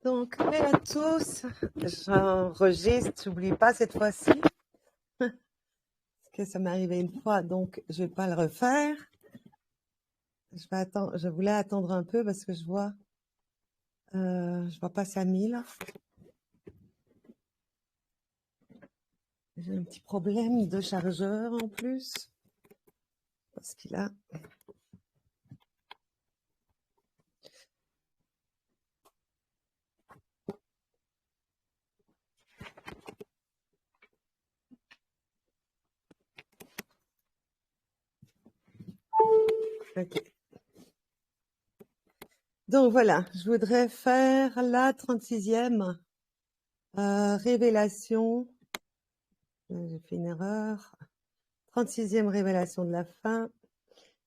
Donc, hello à tous. J'enregistre, j'oublie pas cette fois-ci, parce que ça m'est arrivé une fois, donc je vais pas le refaire. Je voulais attendre un peu parce que je vois pas Samy là. J'ai un petit problème de chargeur en plus, parce qu'il a. Ok. Donc voilà, je voudrais faire la 36e révélation. J'ai fait une erreur. 36e révélation de la fin.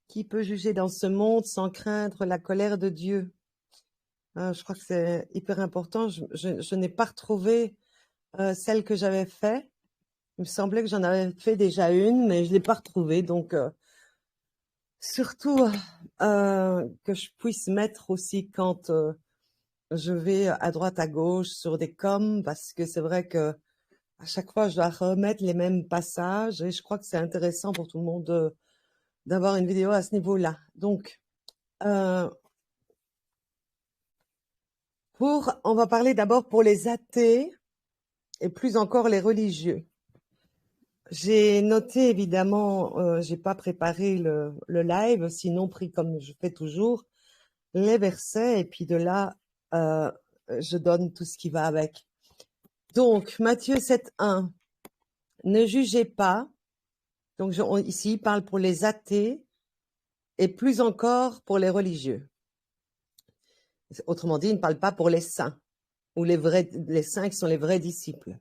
Qui peut juger dans ce monde sans craindre la colère de Dieu? Je crois que c'est hyper important. Je n'ai pas retrouvé celle que j'avais fait. Il me semblait que j'en avais fait déjà une, mais je l'ai pas retrouvée. Donc, surtout que je puisse mettre aussi quand je vais à droite, à gauche sur des coms, parce que c'est vrai que à chaque fois, je dois remettre les mêmes passages et je crois que c'est intéressant pour tout le monde d'avoir une vidéo à ce niveau-là. Donc, euh, on va parler d'abord pour les athées et plus encore les religieux. J'ai noté évidemment, j'ai pas préparé le live, sinon pris comme je fais toujours, les versets et puis de là, je donne tout ce qui va avec. Donc, Matthieu 7,1, ne jugez pas. Donc, ici, il parle pour les athées et plus encore pour les religieux. Autrement dit, il ne parle pas pour les saints ou les saints qui sont les vrais disciples.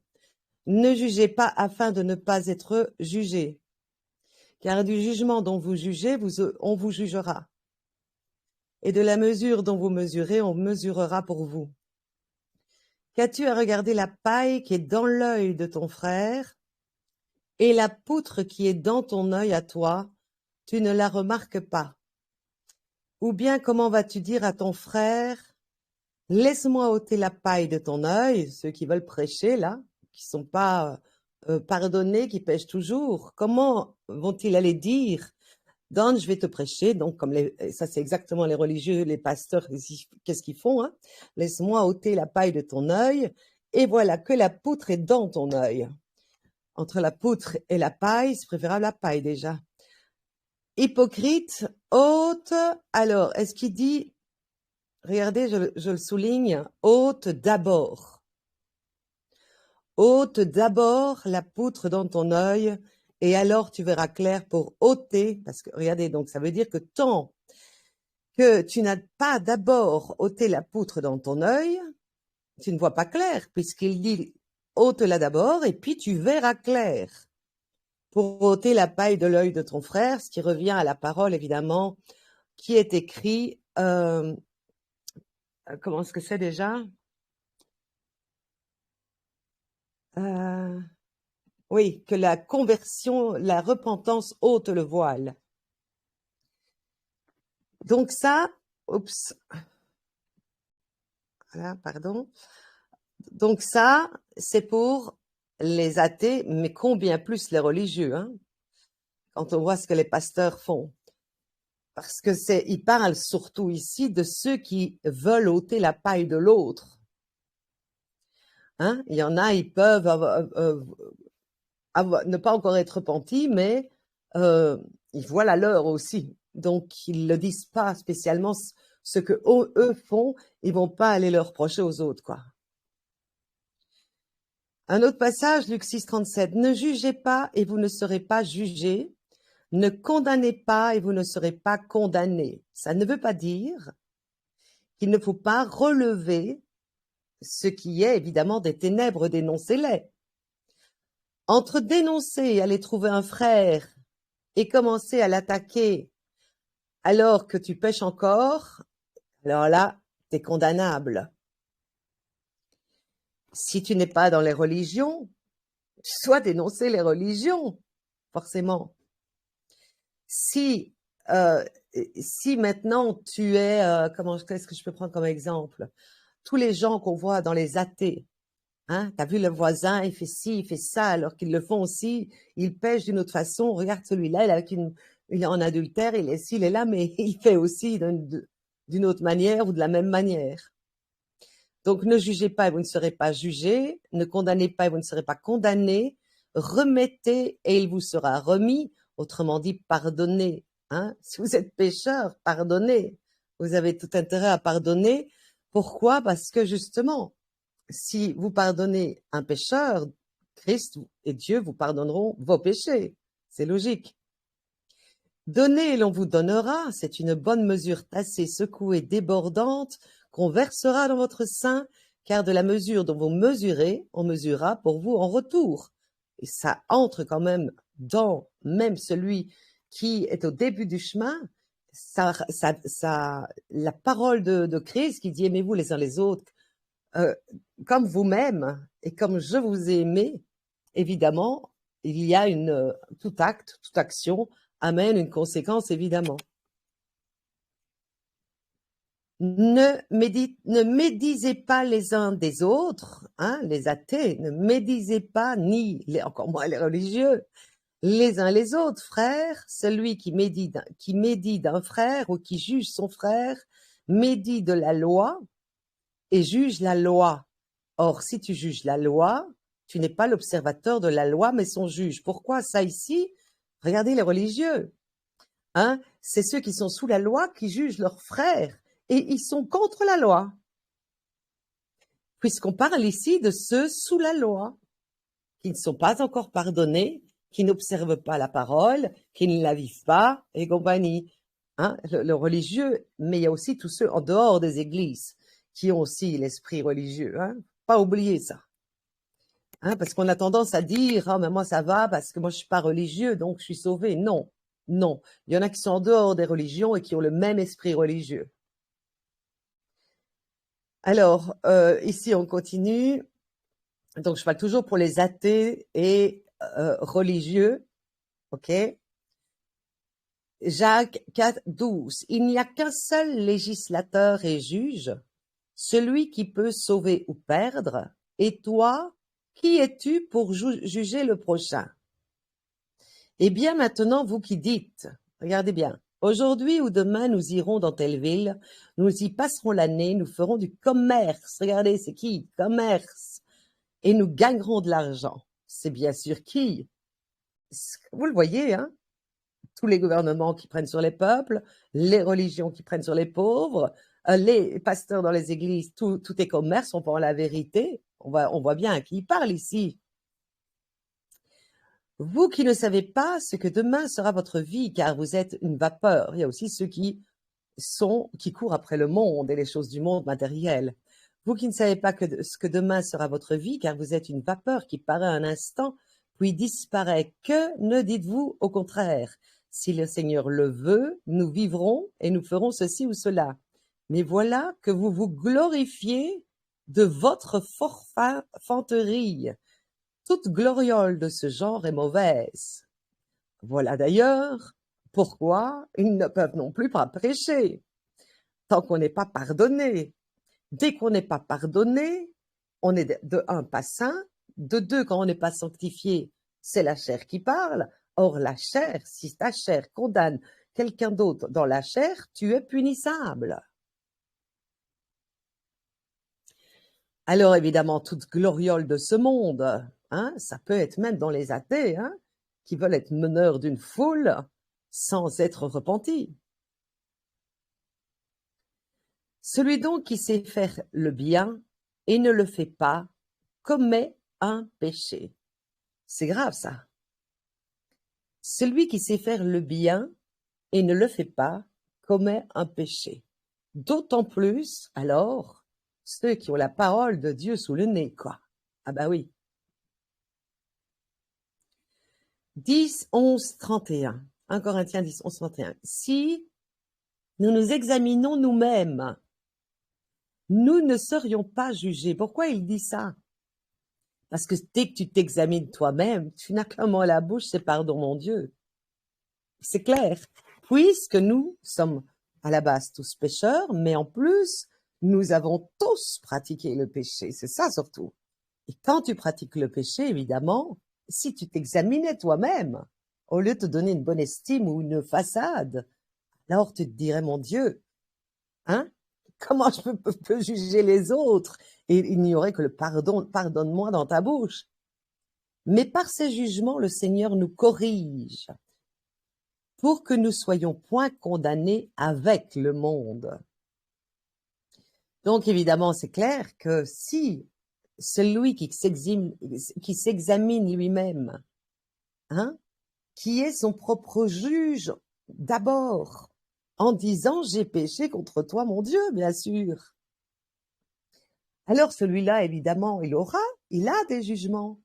Ne jugez pas afin de ne pas être jugés, car du jugement dont vous jugez, on vous jugera. Et de la mesure dont vous mesurez, on mesurera pour vous. Qu'as-tu à regarder la paille qui est dans l'œil de ton frère et la poutre qui est dans ton œil à toi, tu ne la remarques pas? Ou bien comment vas-tu dire à ton frère, laisse-moi ôter la paille de ton œil, ceux qui veulent prêcher là, qui sont pas pardonnés, qui pêchent toujours, comment vont-ils aller dire, Don, je vais te prêcher, donc ça c'est exactement les religieux, les pasteurs, qu'est-ce qu'ils font, hein? Laisse-moi ôter la paille de ton œil, et voilà que la poutre est dans ton œil. Entre la poutre et la paille, c'est préférable la paille déjà. Hypocrite, ôte, alors, est-ce qu'il dit, regardez, je le souligne, ôte d'abord. Ôte d'abord la poutre dans ton œil, et alors tu verras clair pour ôter, parce que regardez, donc ça veut dire que tant que tu n'as pas d'abord ôté la poutre dans ton œil, tu ne vois pas clair, puisqu'il dit ôte-la d'abord et puis tu verras clair. Pour ôter la paille de l'œil de ton frère, ce qui revient à la parole évidemment qui est écrit, comment est-ce que c'est déjà? Oui, que la conversion, la repentance ôte le voile. Donc ça, oups, voilà, pardon. Donc ça, c'est pour les athées, mais combien plus les religieux, hein, quand on voit ce que les pasteurs font. Parce que ils parlent surtout ici de ceux qui veulent ôter la paille de l'autre. Hein, il y en a, ils peuvent ne pas encore être repentis, mais ils voient la leur aussi. Donc, ils ne le disent pas spécialement ce que eux font, ils vont pas aller le reprocher aux autres, quoi. Un autre passage, Luc 6, 37. Ne jugez pas et vous ne serez pas jugés. Ne condamnez pas et vous ne serez pas condamnés. Ça ne veut pas dire qu'il ne faut pas relever ce qui est évidemment des ténèbres, dénoncez-les. Entre dénoncer et aller trouver un frère et commencer à l'attaquer alors que tu pêches encore, alors là, tu es condamnable. Si tu n'es pas dans les religions, tu dois dénoncer les religions, forcément. Si maintenant tu es, qu'est-ce que je peux prendre comme exemple? tous les gens qu'on voit dans les athées, hein, t'as vu le voisin, il fait ci, il fait ça, alors qu'ils le font aussi, ils pêchent d'une autre façon, regarde celui-là, il est en adultère, il est ci, il est là, mais il fait aussi d'une autre manière ou de la même manière. Donc, ne jugez pas et vous ne serez pas jugés, ne condamnez pas et vous ne serez pas condamnés, remettez et il vous sera remis, autrement dit, pardonnez. Hein? Si vous êtes pécheur, pardonnez. Vous avez tout intérêt à pardonner. Pourquoi? Parce que justement, si vous pardonnez un pécheur, Christ et Dieu vous pardonneront vos péchés. C'est logique. Donnez et l'on vous donnera, c'est une bonne mesure tassée, secouée, débordante, qu'on versera dans votre sein, car de la mesure dont vous mesurez, on mesurera pour vous en retour. Et ça entre quand même dans même celui qui est au début du chemin, la parole de Christ qui dit aimez-vous les uns les autres, comme vous-même et comme je vous ai aimé, évidemment, il y a tout acte, toute action amène une conséquence, évidemment. Ne médisez pas les uns des autres, hein, les athées, ne médisez pas, encore moins les religieux, les uns les autres, frères. Celui qui médit d'un frère ou qui juge son frère, médit de la loi et juge la loi. Or, si tu juges la loi, tu n'es pas l'observateur de la loi, mais son juge. Pourquoi ça ici? Regardez les religieux. Hein? C'est ceux qui sont sous la loi qui jugent leurs frères. Et ils sont contre la loi. Puisqu'on parle ici de ceux sous la loi, qui ne sont pas encore pardonnés, qui n'observent pas la parole, qui ne la vivent pas, et compagnie. Hein? Le religieux, mais il y a aussi tous ceux en dehors des églises qui ont aussi l'esprit religieux. Hein? Pas oublier ça. Hein? Parce qu'on a tendance à dire, ah, mais moi ça va parce que moi je suis pas religieux, donc je suis sauvé. Non, non. Il y en a qui sont en dehors des religions et qui ont le même esprit religieux. Alors, ici, on continue. Donc, je parle toujours pour les athées et religieux. OK? Jacques 4, 12. Il n'y a qu'un seul législateur et juge, celui qui peut sauver ou perdre. Et toi, qui es-tu pour juger le prochain? Eh bien, maintenant, vous qui dites, regardez bien, aujourd'hui ou demain, nous irons dans telle ville, nous y passerons l'année, nous ferons du commerce. Regardez, c'est qui? Commerce. Et nous gagnerons de l'argent. C'est bien sûr qui? Vous le voyez, hein? Tous les gouvernements qui prennent sur les peuples, les religions qui prennent sur les pauvres, les pasteurs dans les églises, tout est commerce, on parle la vérité. On voit bien à qui il parle ici. Vous qui ne savez pas ce que demain sera votre vie, car vous êtes une vapeur. Il y a aussi ceux qui courent après le monde et les choses du monde matériel. Vous qui ne savez pas ce que demain sera votre vie, car vous êtes une vapeur qui paraît un instant, puis disparaît. Que ne dites-vous au contraire? Si le Seigneur le veut, nous vivrons et nous ferons ceci ou cela. Mais voilà que vous vous glorifiez de votre forfanterie. Toute gloriole de ce genre est mauvaise. Voilà d'ailleurs pourquoi ils ne peuvent non plus pas prêcher, tant qu'on n'est pas pardonné. Dès qu'on n'est pas pardonné, on est de un, pas saint, de deux, quand on n'est pas sanctifié, c'est la chair qui parle. Or, la chair, si ta chair condamne quelqu'un d'autre dans la chair, tu es punissable. Alors, évidemment, toute gloriole de ce monde, hein, ça peut être même dans les athées, hein, qui veulent être meneurs d'une foule sans être repentis. Celui donc qui sait faire le bien et ne le fait pas commet un péché. C'est grave ça. Celui qui sait faire le bien et ne le fait pas commet un péché. D'autant plus, alors, ceux qui ont la parole de Dieu sous le nez, quoi. Ah bah oui. 10, 11, 31. 1 Corinthiens 10, 11, 31. Si nous nous examinons nous-mêmes, nous ne serions pas jugés. Pourquoi il dit ça? Parce que dès que tu t'examines toi-même, tu n'as qu'un mot à la bouche, c'est pardon mon Dieu. C'est clair. Puisque nous sommes à la base tous pécheurs, mais en plus, Nous avons tous pratiqué le péché, c'est ça surtout. Et quand tu pratiques le péché, évidemment, si tu t'examinais toi-même, au lieu de te donner une bonne estime ou une façade, alors tu te dirais, mon Dieu, hein, comment je peux juger les autres? Et il n'y aurait que le pardon, pardonne-moi dans ta bouche. Mais par ces jugements, le Seigneur nous corrige pour que nous soyons point condamnés avec le monde. Donc évidemment, c'est clair que si celui qui s'examine lui-même, hein, qui est son propre juge d'abord, en disant j'ai péché contre toi mon Dieu, bien sûr. Alors celui-là, évidemment, il a des jugements,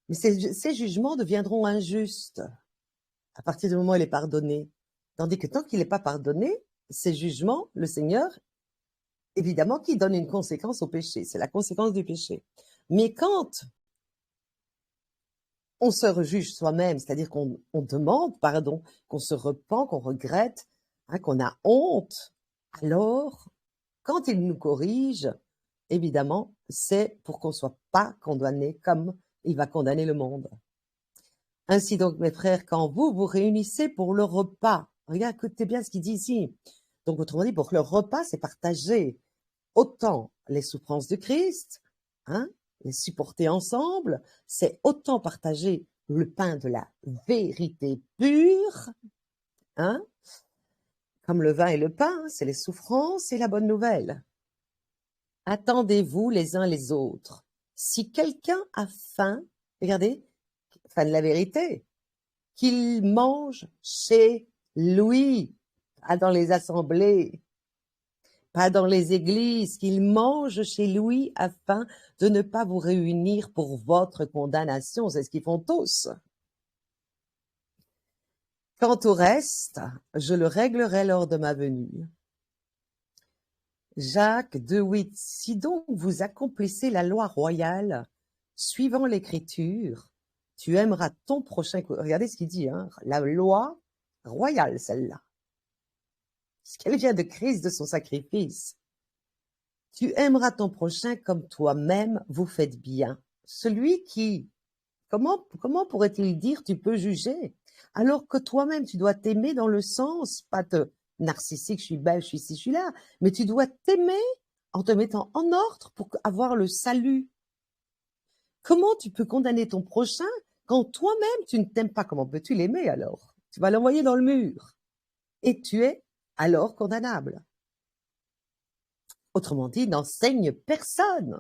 mais ces jugements deviendront injustes à partir du moment où il est pardonné. Tandis que tant qu'il n'est pas pardonné, ces jugements, le Seigneur, évidemment, qui donne une conséquence au péché, c'est la conséquence du péché. Mais quand on se rejuge soi-même, c'est-à-dire qu'on demande pardon, qu'on se repent, qu'on regrette, hein, qu'on a honte, alors, quand il nous corrige, évidemment, c'est pour qu'on ne soit pas condamné comme il va condamner le monde. Ainsi donc, mes frères, quand vous vous réunissez pour le repas, regarde, écoutez bien ce qu'il dit ici. Donc, autrement dit, pour le repas, c'est partager autant les souffrances de Christ, hein, les supporter ensemble, c'est autant partager le pain de la vérité pure, hein, comme le vin et le pain, c'est les souffrances et la bonne nouvelle. Attendez-vous les uns les autres. Si quelqu'un a faim, regardez, faim de la vérité, qu'il mange chez lui, pas dans les assemblées, pas dans les églises, qu'il mange chez lui afin de ne pas vous réunir pour votre condamnation. C'est ce qu'ils font tous. Quant au reste, je le réglerai lors de ma venue. Jacques 2,8. Si donc vous accomplissez la loi royale, suivant l'écriture, tu aimeras ton prochain. Regardez ce qu'il dit, hein, la loi royale, celle-là. Ce qu'elle vient de Christ, de son sacrifice. Tu aimeras ton prochain comme toi-même, vous faites bien. Celui qui, comment pourrait-il dire tu peux juger, alors que toi-même tu dois t'aimer dans le sens, pas te narcissique, je suis belle, je suis ici, je suis là, mais tu dois t'aimer en te mettant en ordre pour avoir le salut. Comment tu peux condamner ton prochain quand toi-même tu ne t'aimes pas? Comment peux-tu l'aimer alors? Tu vas l'envoyer dans le mur. Et tu es alors condamnable. Autrement dit, n'enseigne personne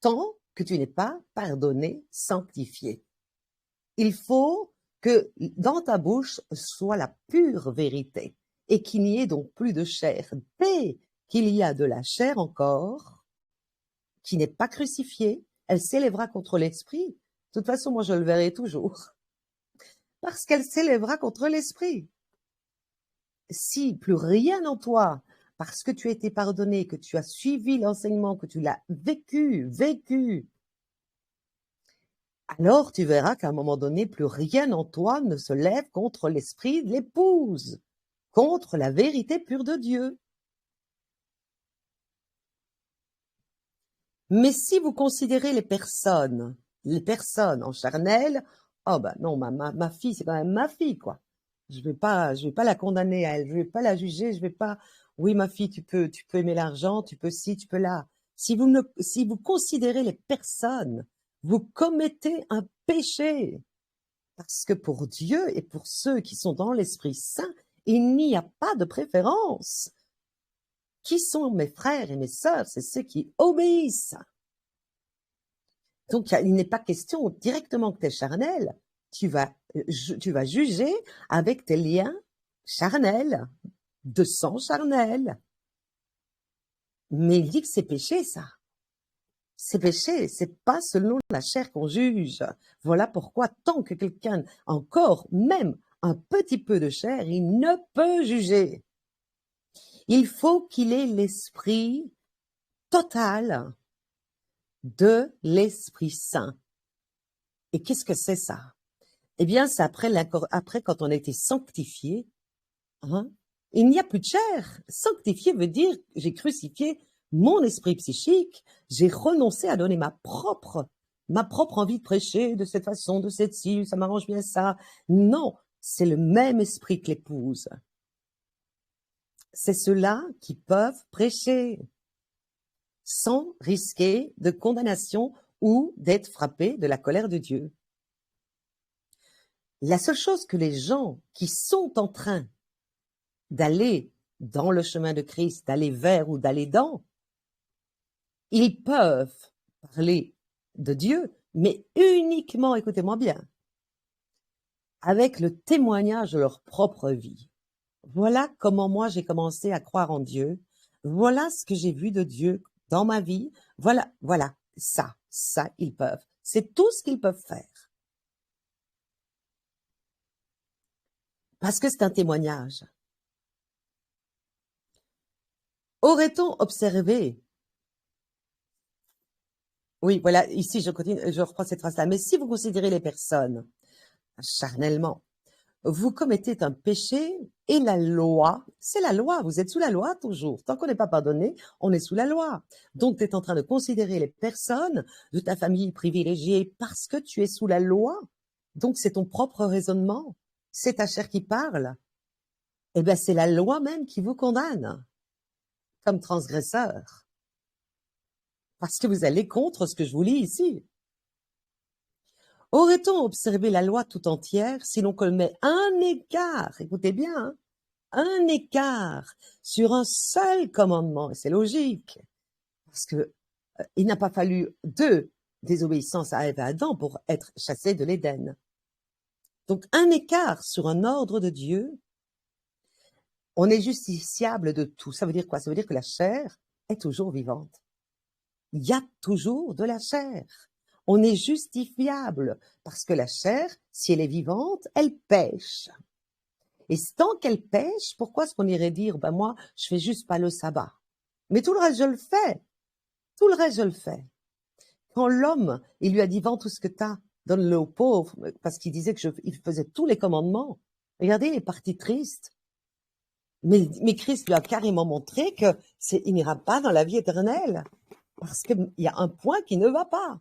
tant que tu n'es pas pardonné, sanctifié. Il faut que dans ta bouche soit la pure vérité et qu'il n'y ait donc plus de chair. Dès qu'il y a de la chair encore, qui n'est pas crucifiée, elle s'élèvera contre l'esprit. De toute façon, moi, je le verrai toujours. Parce qu'elle s'élèvera contre l'esprit. Si plus rien en toi, parce que tu as été pardonné, que tu as suivi l'enseignement, que tu l'as vécu, alors tu verras qu'à un moment donné, plus rien en toi ne se lève contre l'esprit de l'épouse, contre la vérité pure de Dieu. Mais si vous considérez les personnes en charnel, oh ben non, ma fille, c'est quand même ma fille, quoi. Je vais pas la condamner à elle, je vais pas la juger, je vais pas, oui, ma fille, tu peux aimer l'argent, tu peux ci, tu peux là. Si vous considérez les personnes, vous commettez un péché. Parce que pour Dieu et pour ceux qui sont dans l'Esprit Saint, il n'y a pas de préférence. Qui sont mes frères et mes sœurs? C'est ceux qui obéissent. Donc, il n'est pas question directement que tu es charnel. Tu vas juger avec tes liens charnels, de sang charnel. Mais il dit que c'est péché, ça. C'est péché, c'est pas selon la chair qu'on juge. Voilà pourquoi tant que quelqu'un, encore même un petit peu de chair, il ne peut juger. Il faut qu'il ait l'esprit total de l'Esprit Saint. Et qu'est-ce que c'est ça? Eh bien, c'est après quand on a été sanctifié, hein, Il n'y a plus de chair. Sanctifier veut dire j'ai crucifié mon esprit psychique, j'ai renoncé à donner ma propre envie de prêcher de cette façon, de cette ci, ça m'arrange bien ça. Non, c'est le même esprit que l'épouse. C'est ceux-là qui peuvent prêcher sans risquer de condamnation ou d'être frappés de la colère de Dieu. La seule chose que les gens qui sont en train d'aller dans le chemin de Christ, d'aller vers ou d'aller dans, ils peuvent parler de Dieu, mais uniquement, écoutez-moi bien, avec le témoignage de leur propre vie. Voilà comment moi j'ai commencé à croire en Dieu. Voilà ce que j'ai vu de Dieu dans ma vie. Voilà, ça, ils peuvent. C'est tout ce qu'ils peuvent faire. Parce que c'est un témoignage. Aurait-on observé? Oui, voilà, ici je continue, je reprends cette phrase-là. Mais si vous considérez les personnes charnellement, vous commettez un péché et la loi, c'est la loi, vous êtes sous la loi toujours. Tant qu'on n'est pas pardonné, on est sous la loi. Donc tu es en train de considérer les personnes de ta famille privilégiée parce que tu es sous la loi. Donc c'est ton propre raisonnement, c'est ta chair qui parle. Eh bien c'est la loi même qui vous condamne comme transgresseur. Parce que vous allez contre ce que je vous lis ici. Aurait-on observé la loi tout entière si l'on commet un écart, écoutez bien, hein, un écart sur un seul commandement, et c'est logique, parce que il n'a pas fallu 2 désobéissances à Ève et Adam pour être chassés de l'Éden. Donc un écart sur un ordre de Dieu, on est justiciable de tout. Ça veut dire quoi? Ça veut dire que la chair est toujours vivante. Il y a toujours de la chair. On est justifiable parce que la chair, si elle est vivante, elle pêche. Et tant qu'elle pêche, pourquoi est-ce qu'on irait dire, ben moi, je fais juste pas le sabbat? Mais tout le reste, je le fais. Tout le reste, je le fais. Quand l'homme, il lui a dit, vends tout ce que tu as, donne-le aux pauvres, parce qu'il disait il faisait tous les commandements. Regardez, il est parti triste. Mais Christ lui a carrément montré il n'ira pas dans la vie éternelle. Parce qu'il y a un point qui ne va pas.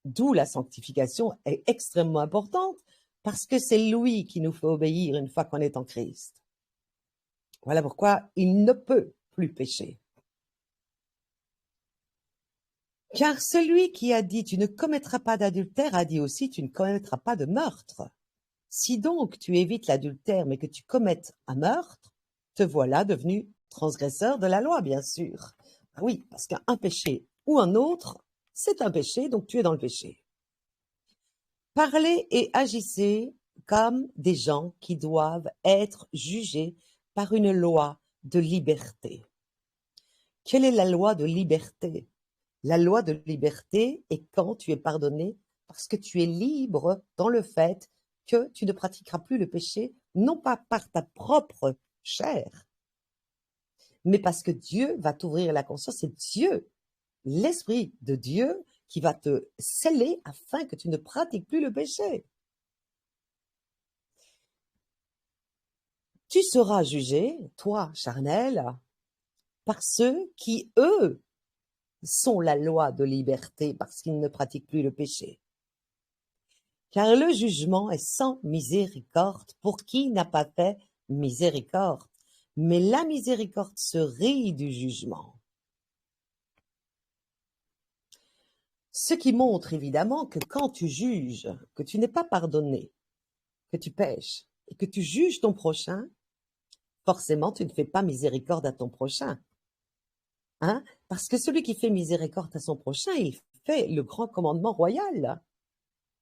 D'où la sanctification est extrêmement importante, parce que c'est lui qui nous fait obéir une fois qu'on est en Christ. Voilà pourquoi il ne peut plus pécher. Car celui qui a dit « tu ne commettras pas d'adultère » a dit aussi « tu ne commettras pas de meurtre ». Si donc tu évites l'adultère mais que tu commettes un meurtre, te voilà devenu transgresseur de la loi, bien sûr. Ah oui, parce qu'un péché ou un autre, c'est un péché, donc tu es dans le péché. Parlez et agissez comme des gens qui doivent être jugés par une loi de liberté. Quelle est la loi de liberté? La loi de liberté est quand tu es pardonné parce que tu es libre dans le fait que tu ne pratiqueras plus le péché, non pas par ta propre chair, mais parce que Dieu va t'ouvrir la conscience, c'est Dieu, l'Esprit de Dieu, qui va te sceller afin que tu ne pratiques plus le péché. Tu seras jugé, toi, charnel, par ceux qui, eux, sont la loi de liberté parce qu'ils ne pratiquent plus le péché. Car le jugement est sans miséricorde pour qui n'a pas fait miséricorde. Mais la miséricorde se rit du jugement. Ce qui montre évidemment que quand tu juges, que tu n'es pas pardonné, que tu pêches et que tu juges ton prochain, forcément tu ne fais pas miséricorde à ton prochain. Hein? Parce que celui qui fait miséricorde à son prochain, il fait le grand commandement royal.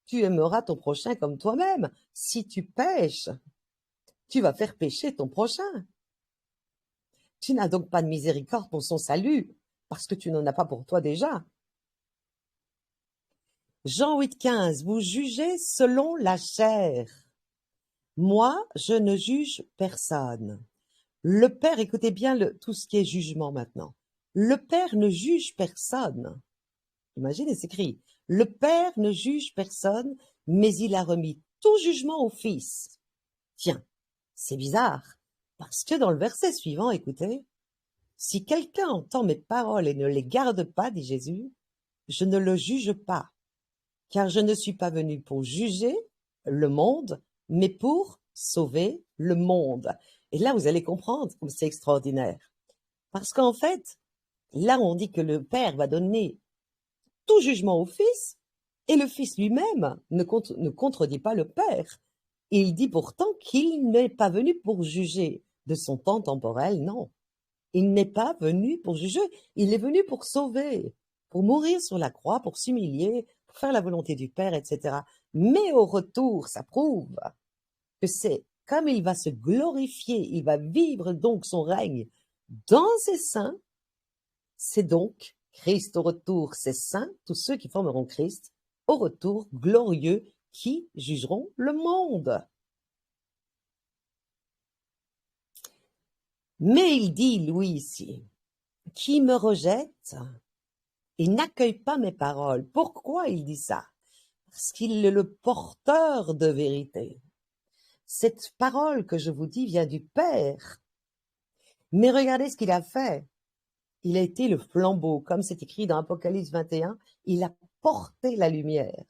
Tu aimeras ton prochain comme toi-même. Si tu pêches, tu vas faire pécher ton prochain. Tu n'as donc pas de miséricorde pour son salut, parce que tu n'en as pas pour toi déjà. Jean 8,15, vous jugez selon la chair. Moi, je ne juge personne. Le Père, écoutez bien tout ce qui est jugement maintenant. Le Père ne juge personne. Imaginez, c'est écrit. Le Père ne juge personne, mais il a remis tout jugement au Fils. Tiens, c'est bizarre, Parce que dans le verset suivant, écoutez, si quelqu'un entend mes paroles et ne les garde pas, dit Jésus, je ne le juge pas, car je ne suis pas venu pour juger le monde, mais pour sauver le monde. Et là, vous allez comprendre comme c'est extraordinaire. Parce qu'en fait, là, on dit que le Père va donner tout jugement au Fils, et le Fils lui-même ne contredit pas le Père. Il dit pourtant qu'il n'est pas venu pour juger de son temps temporel, non. Il n'est pas venu pour juger, il est venu pour sauver, pour mourir sur la croix, pour s'humilier, pour faire la volonté du Père, etc. Mais au retour, ça prouve que c'est comme il va se glorifier, il va vivre donc son règne dans ses saints, c'est donc Christ au retour, ses saints, tous ceux qui formeront Christ, au retour glorieux, qui jugeront le monde. Mais il dit, Louis, ici, qui me rejette et n'accueille pas mes paroles. Pourquoi il dit ça? Parce qu'il est le porteur de vérité. Cette parole que je vous dis vient du Père. Mais regardez ce qu'il a fait. Il a été le flambeau, comme c'est écrit dans Apocalypse 21, il a porté la lumière.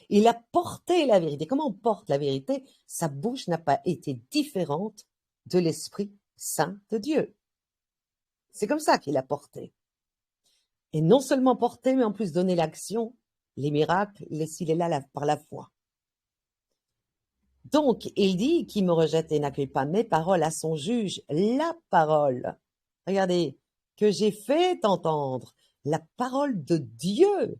Il a porté la vérité. Comment on porte la vérité? Sa bouche n'a pas été différente de l'Esprit Saint de Dieu. C'est comme ça qu'il a porté. Et non seulement porté, mais en plus donné l'action, les miracles, s'il est là par la foi. Donc, il dit, qui me rejette et n'accueille pas mes paroles à son juge, la parole, regardez, que j'ai fait entendre, la parole de Dieu,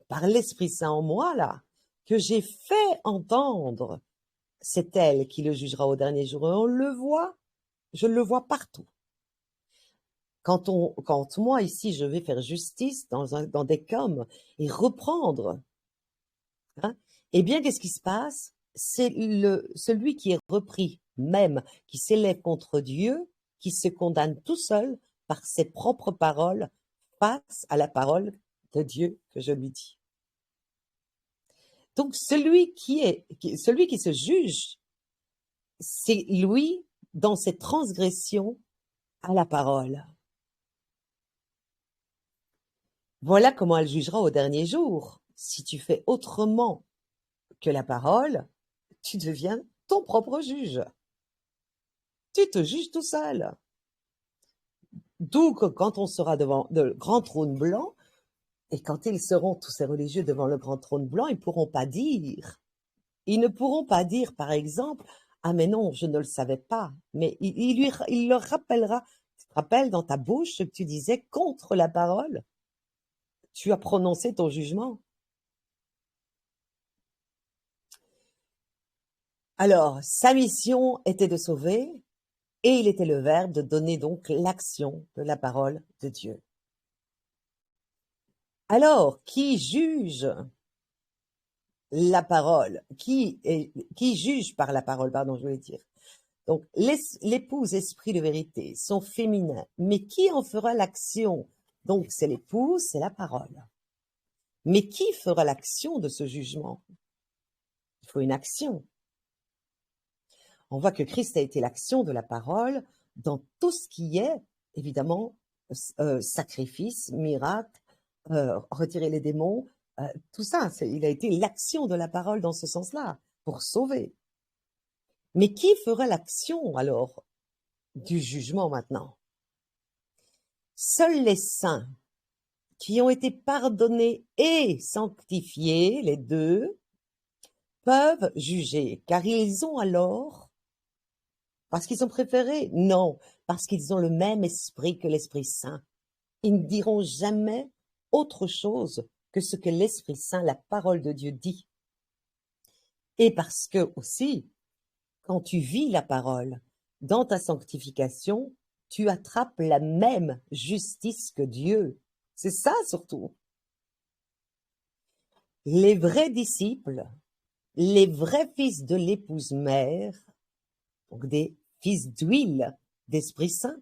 par l'Esprit Saint en moi, là, que j'ai fait entendre, c'est elle qui le jugera au dernier jour. Et on le voit, je le vois partout. Quand moi, ici, je vais faire justice dans des coms et reprendre, hein, eh bien, qu'est-ce qui se passe? C'est celui qui est repris, même, qui s'élève contre Dieu, qui se condamne tout seul par ses propres paroles face à la parole de Dieu que je lui dis. Donc, celui qui se juge, c'est lui dans ses transgressions à la parole. Voilà comment elle jugera au dernier jour. Si tu fais autrement que la parole, tu deviens ton propre juge. Tu te juges tout seul. D'où que quand on sera devant le grand trône blanc, et quand ils seront tous ces religieux devant le grand trône blanc, ils ne pourront pas dire, par exemple, ah mais non, je ne le savais pas. Mais il leur rappellera, tu te rappelles dans ta bouche ce que tu disais contre la parole? Tu as prononcé ton jugement. Alors, sa mission était de sauver, et il était le Verbe de donner donc l'action de la parole de Dieu. Alors, qui juge la parole? Qui juge par la parole, pardon, je voulais dire. Donc, l'épouse esprit de vérité sont féminins, mais qui en fera l'action? Donc, c'est l'épouse, c'est la parole. Mais qui fera l'action de ce jugement? Il faut une action. On voit que Christ a été l'action de la parole dans tout ce qui est, évidemment, sacrifice, miracle, retirer les démons, tout ça. Il a été l'action de la parole dans ce sens-là, pour sauver. Mais qui fera l'action, alors, du jugement maintenant? Seuls les saints qui ont été pardonnés et sanctifiés, les deux, peuvent juger, car ils ont alors, parce qu'ils sont préférés? Non, parce qu'ils ont le même esprit que l'Esprit Saint. Ils ne diront jamais autre chose que ce que l'Esprit Saint, la parole de Dieu, dit. Et parce que aussi, quand tu vis la parole dans ta sanctification, tu attrapes la même justice que Dieu. C'est ça surtout. Les vrais disciples, les vrais fils de l'épouse mère, donc des fils d'huile d'Esprit Saint,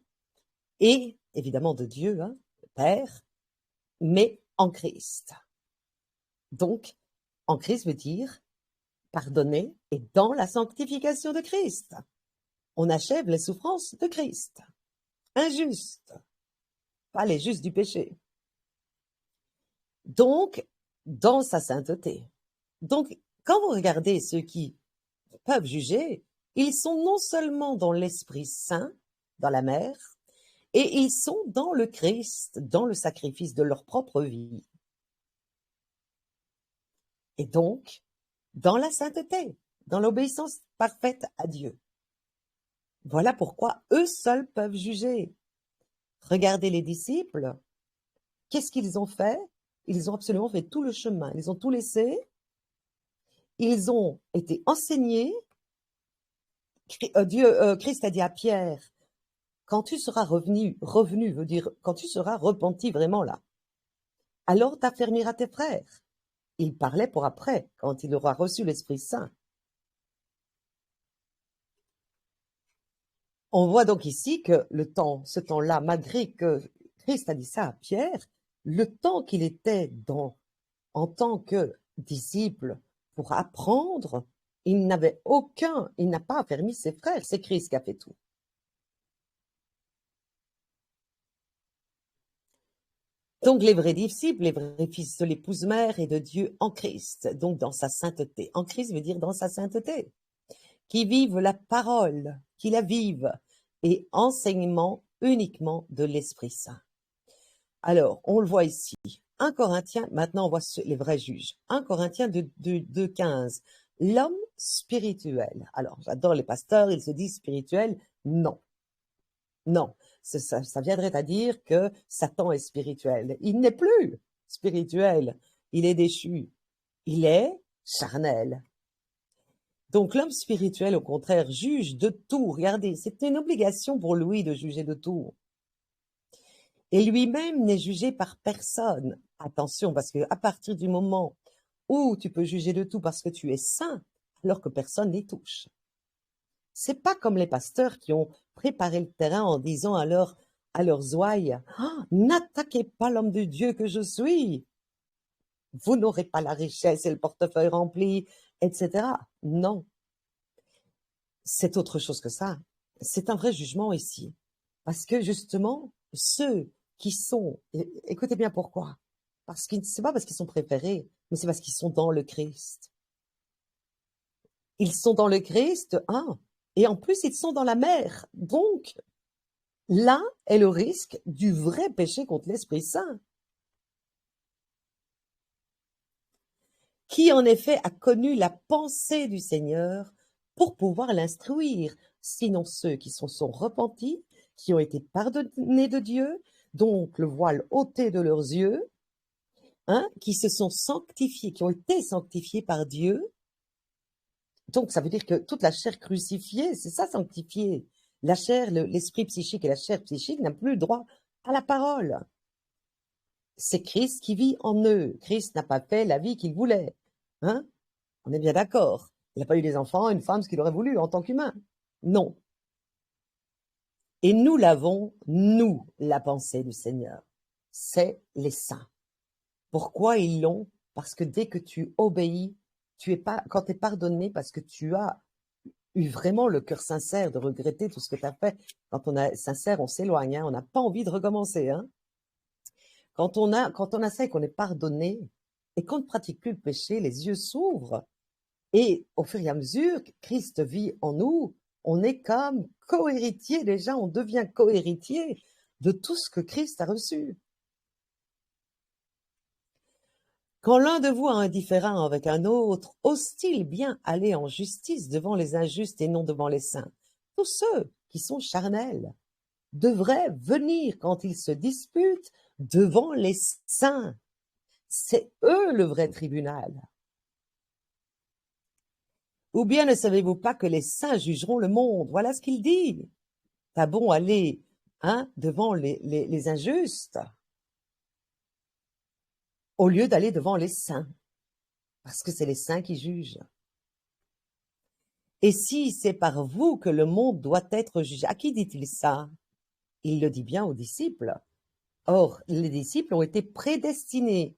et évidemment de Dieu, hein, le Père, mais en Christ. Donc, en Christ veut dire pardonné et dans la sanctification de Christ. On achève les souffrances de Christ. Injuste, pas les justes du péché. Donc, dans sa sainteté. Donc, quand vous regardez ceux qui peuvent juger, ils sont non seulement dans l'Esprit Saint, dans la mer, et ils sont dans le Christ, dans le sacrifice de leur propre vie. Et donc, dans la sainteté, dans l'obéissance parfaite à Dieu. Voilà pourquoi eux seuls peuvent juger. Regardez les disciples. Qu'est-ce qu'ils ont fait? Ils ont absolument fait tout le chemin. Ils ont tout laissé. Ils ont été enseignés. Christ a dit à Pierre, quand tu seras revenu veut dire quand tu seras repenti vraiment là, alors t'affermiras tes frères. Il parlait pour après, quand il aura reçu l'Esprit Saint. On voit donc ici que ce temps-là, malgré que Christ a dit ça à Pierre, le temps qu'il était en tant que disciple pour apprendre, il n'a pas affermi ses frères, c'est Christ qui a fait tout. Donc les vrais disciples, les vrais fils de l'épouse mère et de Dieu en Christ, donc dans sa sainteté. En Christ veut dire dans sa sainteté. Qui vivent la parole, qui la vivent, et enseignement uniquement de l'Esprit Saint. Alors, on le voit ici. 1 Corinthiens, maintenant on voit les vrais juges. 1 Corinthiens 2,15. L'homme spirituel. Alors, j'adore les pasteurs, ils se disent spirituels. Non. Non. Ça viendrait à dire que Satan est spirituel. Il n'est plus spirituel. Il est déchu. Il est charnel. Donc l'homme spirituel, au contraire, juge de tout. Regardez, c'est une obligation pour lui de juger de tout. Et lui-même n'est jugé par personne. Attention, parce qu'à partir du moment où tu peux juger de tout parce que tu es saint, alors que personne n'y touche. C'est pas comme les pasteurs qui ont préparé le terrain en disant à leurs ouailles, n'attaquez pas l'homme de Dieu que je suis. Vous n'aurez pas la richesse et le portefeuille rempli, etc. Non. C'est autre chose que ça. C'est un vrai jugement ici. Parce que justement, ceux qui sont, écoutez bien pourquoi. Parce que c'est pas parce qu'ils sont préférés, mais c'est parce qu'ils sont dans le Christ. Ils sont dans le Christ, et en plus ils sont dans la mer. Donc, là est le risque du vrai péché contre l'Esprit Saint. Qui en effet a connu la pensée du Seigneur pour pouvoir l'instruire, sinon ceux qui sont repentis, qui ont été pardonnés de Dieu, donc le voile ôté de leurs yeux, qui se sont sanctifiés, qui ont été sanctifiés par Dieu. Donc ça veut dire que toute la chair crucifiée, c'est ça sanctifié. La chair, l'esprit psychique et la chair psychique n'ont plus droit à la parole. C'est Christ qui vit en eux. Christ n'a pas fait la vie qu'il voulait. On est bien d'accord. Il n'a pas eu des enfants, une femme, ce qu'il aurait voulu en tant qu'humain. Non. Et nous l'avons, nous, la pensée du Seigneur. C'est les saints. Pourquoi ils l'ont? Parce que dès que tu obéis, quand tu es pardonné, parce que tu as eu vraiment le cœur sincère de regretter tout ce que tu as fait. Quand on est sincère, on s'éloigne, on n'a pas envie de recommencer. Quand on a ça et qu'on est pardonné, et qu'on ne pratique plus le péché, les yeux s'ouvrent. Et au fur et à mesure que Christ vit en nous, on est comme co-héritier déjà, on devient co-héritier de tout ce que Christ a reçu. Quand l'un de vous a un différend avec un autre, ose-t-il bien aller en justice devant les injustes et non devant les saints? Tous ceux qui sont charnels devraient venir quand ils se disputent devant les saints. C'est eux le vrai tribunal. Ou bien ne savez-vous pas que les saints jugeront le monde? Voilà ce qu'il dit. T'as bon aller devant les injustes au lieu d'aller devant les saints, parce que c'est les saints qui jugent. Et si c'est par vous que le monde doit être jugé, à qui dit-il ça? Il le dit bien aux disciples. Or, les disciples ont été prédestinés.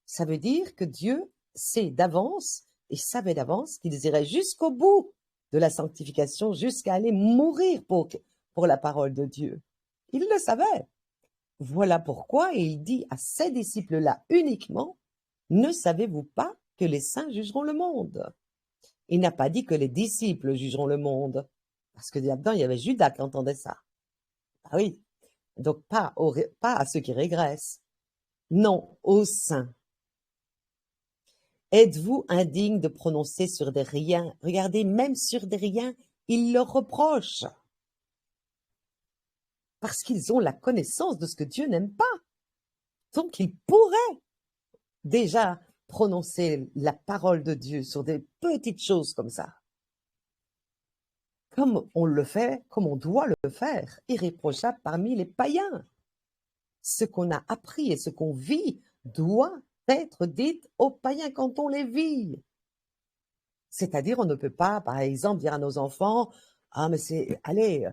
Ça veut dire que Dieu sait d'avance Ils savaient d'avance qu'ils iraient jusqu'au bout de la sanctification, jusqu'à aller mourir pour la parole de Dieu. Ils le savaient. Voilà pourquoi il dit à ces disciples-là uniquement, ne savez-vous pas que les saints jugeront le monde? Il n'a pas dit que les disciples jugeront le monde, parce que là-dedans, il y avait Judas qui entendait ça. Ah oui, donc pas à ceux qui régressent, non, aux saints. Êtes-vous indigne de prononcer sur des riens? Regardez, même sur des riens, il leur reproche. Parce qu'ils ont la connaissance de ce que Dieu n'aime pas. Donc, ils pourraient déjà prononcer la parole de Dieu sur des petites choses comme ça. Comme on le fait, comme on doit le faire, irréprochable parmi les païens. Ce qu'on a appris et ce qu'on vit doit être dit aux païens quand on les vit. C'est-à-dire, on ne peut pas, par exemple, dire à nos enfants, ah, mais allez,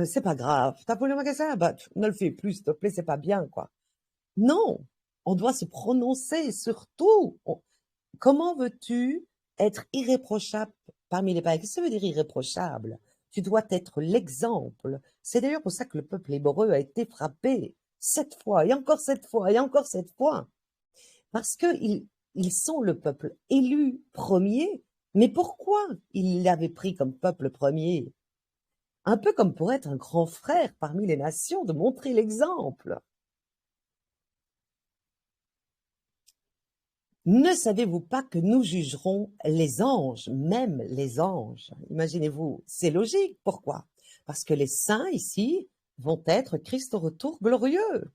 c'est pas grave, t'as volé un magasin, bah, ne le fais plus, s'il te plaît, c'est pas bien, quoi. Non, on doit se prononcer sur tout. Comment veux-tu être irréprochable parmi les païens? Qu'est-ce que ça veut dire irréprochable? Tu dois être l'exemple. C'est d'ailleurs pour ça que le peuple hébreu a été frappé 7 fois, et encore 7 fois, et encore 7 fois. Parce qu'ils sont le peuple élu premier. Mais pourquoi il l'avait pris comme peuple premier? Un peu comme pour être un grand frère parmi les nations, de montrer l'exemple. Ne savez-vous pas que nous jugerons les anges, même les anges? Imaginez-vous, c'est logique. Pourquoi? Parce que les saints ici vont être Christ au retour glorieux.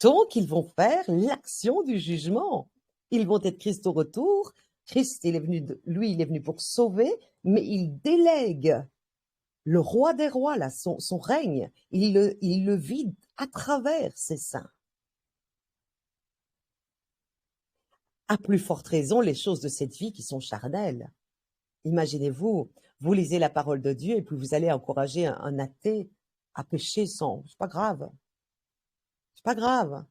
Donc, ils vont faire l'action du jugement. Ils vont être Christ au retour. Christ, il est venu pour sauver, mais il délègue le roi des rois, là, son règne. Il le vit à travers ces saints. À plus forte raison, les choses de cette vie qui sont charnelles. Imaginez-vous, vous lisez la parole de Dieu et puis vous allez encourager un athée à pécher sans. C'est pas grave. C'est pas grave.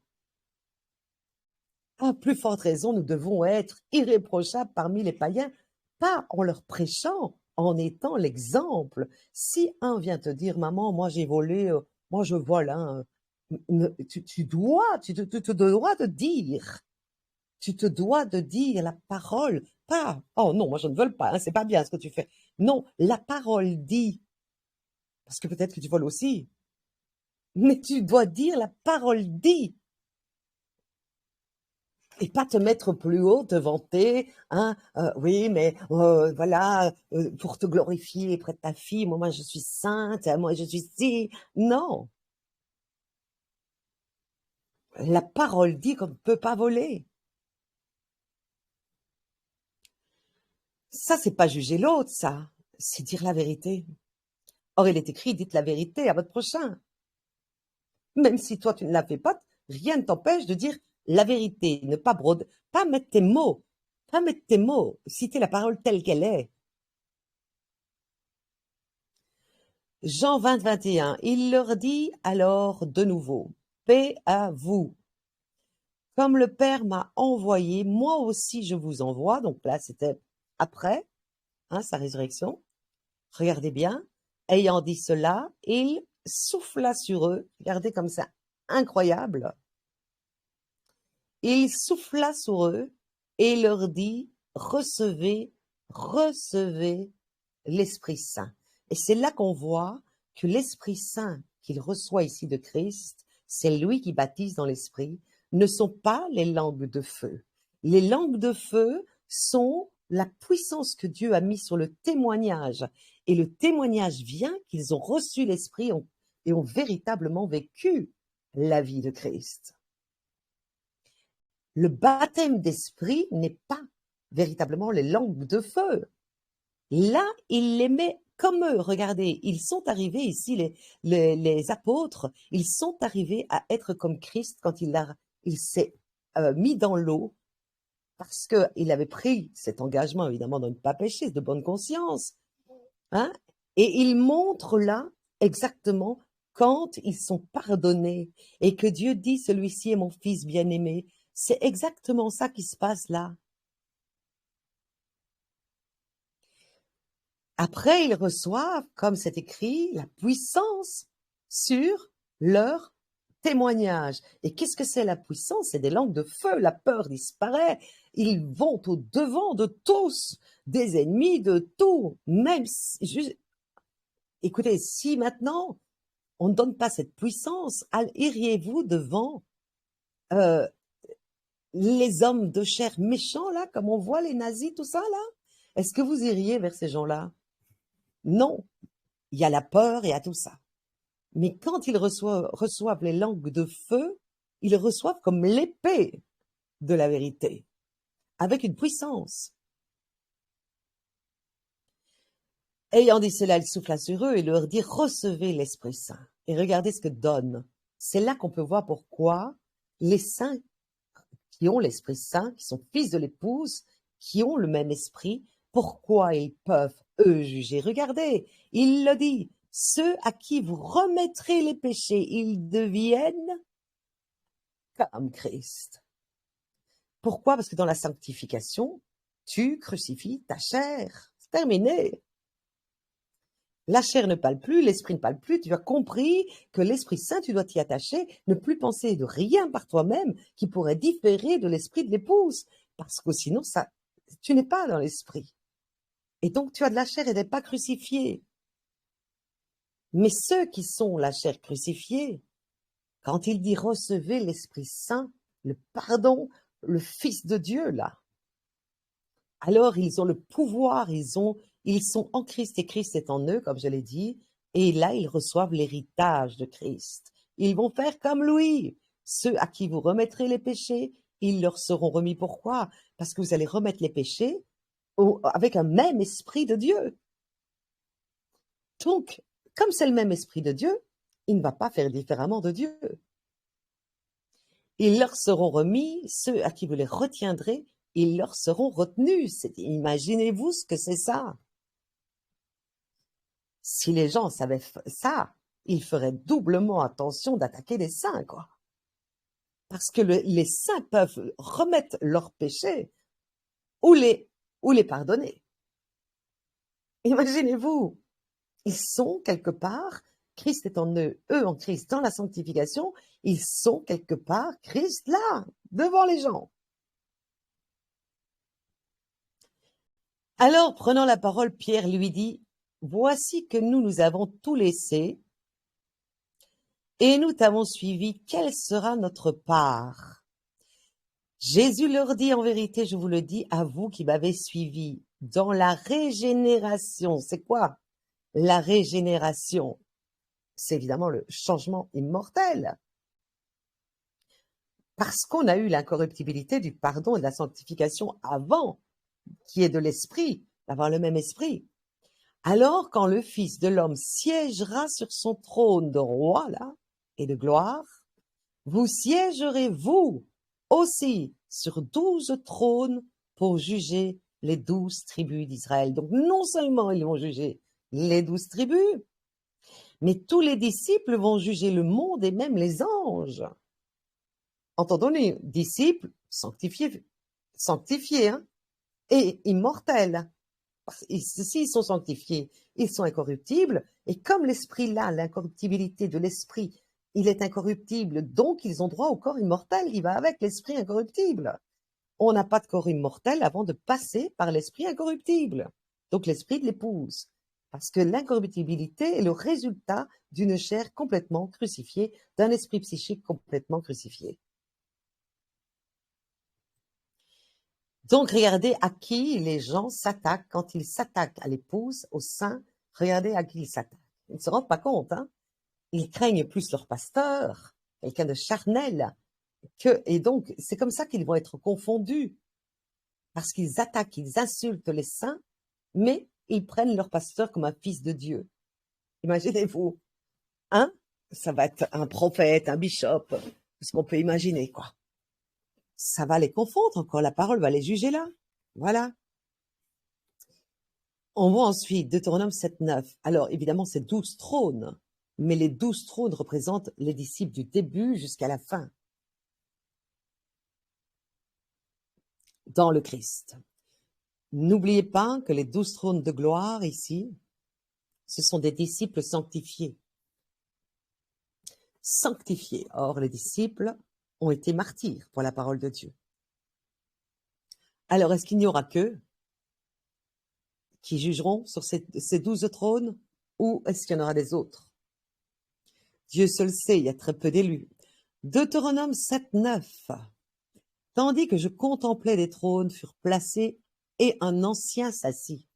À plus forte raison, nous devons être irréprochables parmi les païens, pas en leur prêchant, en étant l'exemple. Si un vient te dire, maman, moi j'ai volé, moi je vole, hein, tu te dois de dire la parole, pas, oh non, moi je ne vole pas, hein, c'est pas bien ce que tu fais. Non, la parole dit, parce que peut-être que tu voles aussi, mais tu dois dire la parole dit. Et pas te mettre plus haut, te vanter, hein, oui, mais voilà, pour te glorifier près de ta fille, moi je suis sainte, moi je suis si. Non, la parole dit qu'on ne peut pas voler. Ça, c'est pas juger l'autre, ça, c'est dire la vérité. Or, il est écrit, dites la vérité à votre prochain. Même si toi, tu ne la fais pas, rien ne t'empêche de dire la vérité, ne pas pas mettre tes mots, citer la parole telle qu'elle est. Jean 20, 21, il leur dit alors de nouveau, paix à vous. Comme le Père m'a envoyé, moi aussi je vous envoie. Donc là, c'était après sa résurrection. Regardez bien. Ayant dit cela, il souffla sur eux. Regardez comme ça, incroyable. Il souffla sur eux et leur dit, recevez l'Esprit Saint. Et c'est là qu'on voit que l'Esprit Saint qu'il reçoit ici de Christ, c'est lui qui baptise dans l'Esprit, ne sont pas les langues de feu. Les langues de feu sont la puissance que Dieu a mis sur le témoignage. Et le témoignage vient qu'ils ont reçu l'Esprit et ont véritablement vécu la vie de Christ. Le baptême d'esprit n'est pas véritablement les langues de feu. Là, il les met comme eux. Regardez, ils sont arrivés ici, les apôtres, ils sont arrivés à être comme Christ quand il s'est mis dans l'eau parce qu'il avait pris cet engagement, évidemment, de ne pas pécher, de bonne conscience. Hein? Et il montre là exactement quand ils sont pardonnés et que Dieu dit, celui-ci est mon fils bien-aimé. C'est exactement ça qui se passe là. Après, ils reçoivent, comme c'est écrit, la puissance sur leur témoignage. Et qu'est-ce que c'est la puissance? C'est des langues de feu, la peur disparaît. Ils vont au devant de tous, des ennemis, de tout. Même si, écoutez, si maintenant on ne donne pas cette puissance, iriez-vous devant euh, les hommes de chair méchants, là, comme on voit les nazis, tout ça, là? Est-ce que vous iriez vers ces gens-là? Non. Il y a la peur, il y a tout ça. Mais quand ils reçoivent les langues de feu, ils reçoivent comme l'épée de la vérité, avec une puissance. Ayant dit cela, il souffla sur eux et leur dit, recevez l'Esprit Saint. Et regardez ce que donne. C'est là qu'on peut voir pourquoi les saints qui ont l'Esprit Saint, qui sont fils de l'épouse, qui ont le même esprit, pourquoi ils peuvent, eux, juger. Regardez, il le dit, ceux à qui vous remettrez les péchés, ils deviennent comme Christ. Pourquoi? Parce que dans la sanctification, tu crucifies ta chair. C'est terminé. La chair ne parle plus, l'esprit ne parle plus. Tu as compris que l'Esprit Saint, tu dois t'y attacher, ne plus penser de rien par toi-même qui pourrait différer de l'esprit de l'épouse. Parce que sinon, tu n'es pas dans l'esprit. Et donc, tu as de la chair et n'es pas crucifié. Mais ceux qui sont la chair crucifiée, quand il dit recevez l'Esprit Saint, le pardon, le Fils de Dieu, là, alors ils ont le pouvoir, ils sont en Christ et Christ est en eux, comme je l'ai dit, et là ils reçoivent l'héritage de Christ. Ils vont faire comme Louis. Ceux à qui vous remettrez les péchés, ils leur seront remis. Pourquoi? Parce que vous allez remettre les péchés avec un même esprit de Dieu. Donc, comme c'est le même esprit de Dieu, il ne va pas faire différemment de Dieu. Ils leur seront remis, ceux à qui vous les retiendrez, ils leur seront retenus. Imaginez-vous ce que c'est ça. Si les gens savaient ça, ils feraient doublement attention d'attaquer les saints, quoi. Parce que les saints peuvent remettre leurs péchés ou les pardonner. Imaginez-vous, ils sont quelque part, Christ est en eux, eux en Christ, dans la sanctification, ils sont quelque part, Christ là, devant les gens. Alors, prenant la parole, Pierre lui dit, voici que nous avons tout laissé et nous t'avons suivi, quelle sera notre part? Jésus leur dit, en vérité, je vous le dis, à vous qui m'avez suivi, dans la régénération. C'est quoi la régénération? C'est évidemment le changement immortel. Parce qu'on a eu l'incorruptibilité du pardon et de la sanctification avant, qui est de l'esprit, d'avoir le même esprit. Alors, quand le Fils de l'homme siégera sur son trône de roi, là, et de gloire, vous siégerez, vous aussi, sur 12 trônes pour juger les 12 tribus d'Israël. Donc, non seulement ils vont juger les 12 tribus, mais tous les disciples vont juger le monde et même les anges. Entendons-nous, disciples sanctifiés, hein, et immortels. S'ils sont sanctifiés, ils sont incorruptibles, et comme l'esprit là, l'incorruptibilité de l'esprit, il est incorruptible, donc ils ont droit au corps immortel qui va avec l'esprit incorruptible. On n'a pas de corps immortel avant de passer par l'esprit incorruptible, donc l'esprit de l'épouse, parce que l'incorruptibilité est le résultat d'une chair complètement crucifiée, d'un esprit psychique complètement crucifié. Donc, regardez à qui les gens s'attaquent quand ils s'attaquent à l'épouse, au sein. Regardez à qui ils s'attaquent. Ils ne se rendent pas compte, hein. Ils craignent plus leur pasteur, quelqu'un de charnel, et donc, c'est comme ça qu'ils vont être confondus. Parce qu'ils attaquent, ils insultent les saints, mais ils prennent leur pasteur comme un fils de Dieu. Imaginez-vous, hein? Ça va être un prophète, un bishop, ce qu'on peut imaginer, quoi. Ça va les confondre encore, la parole va les juger là. Voilà. On voit ensuite Deutéronome 7.9. Alors, évidemment, c'est 12 trônes, mais les 12 trônes représentent les disciples du début jusqu'à la fin dans le Christ. N'oubliez pas que les 12 trônes de gloire ici, ce sont des disciples sanctifiés. Sanctifiés. Or, les disciples ont été martyrs pour la parole de Dieu. Alors, est-ce qu'il n'y aura qu'eux qui jugeront sur ces 12 trônes, ou est-ce qu'il y en aura des autres? Dieu seul sait, il y a très peu d'élus. Deutéronome 7:9. Tandis que je contemplais des trônes furent placés, et un ancien s'assit.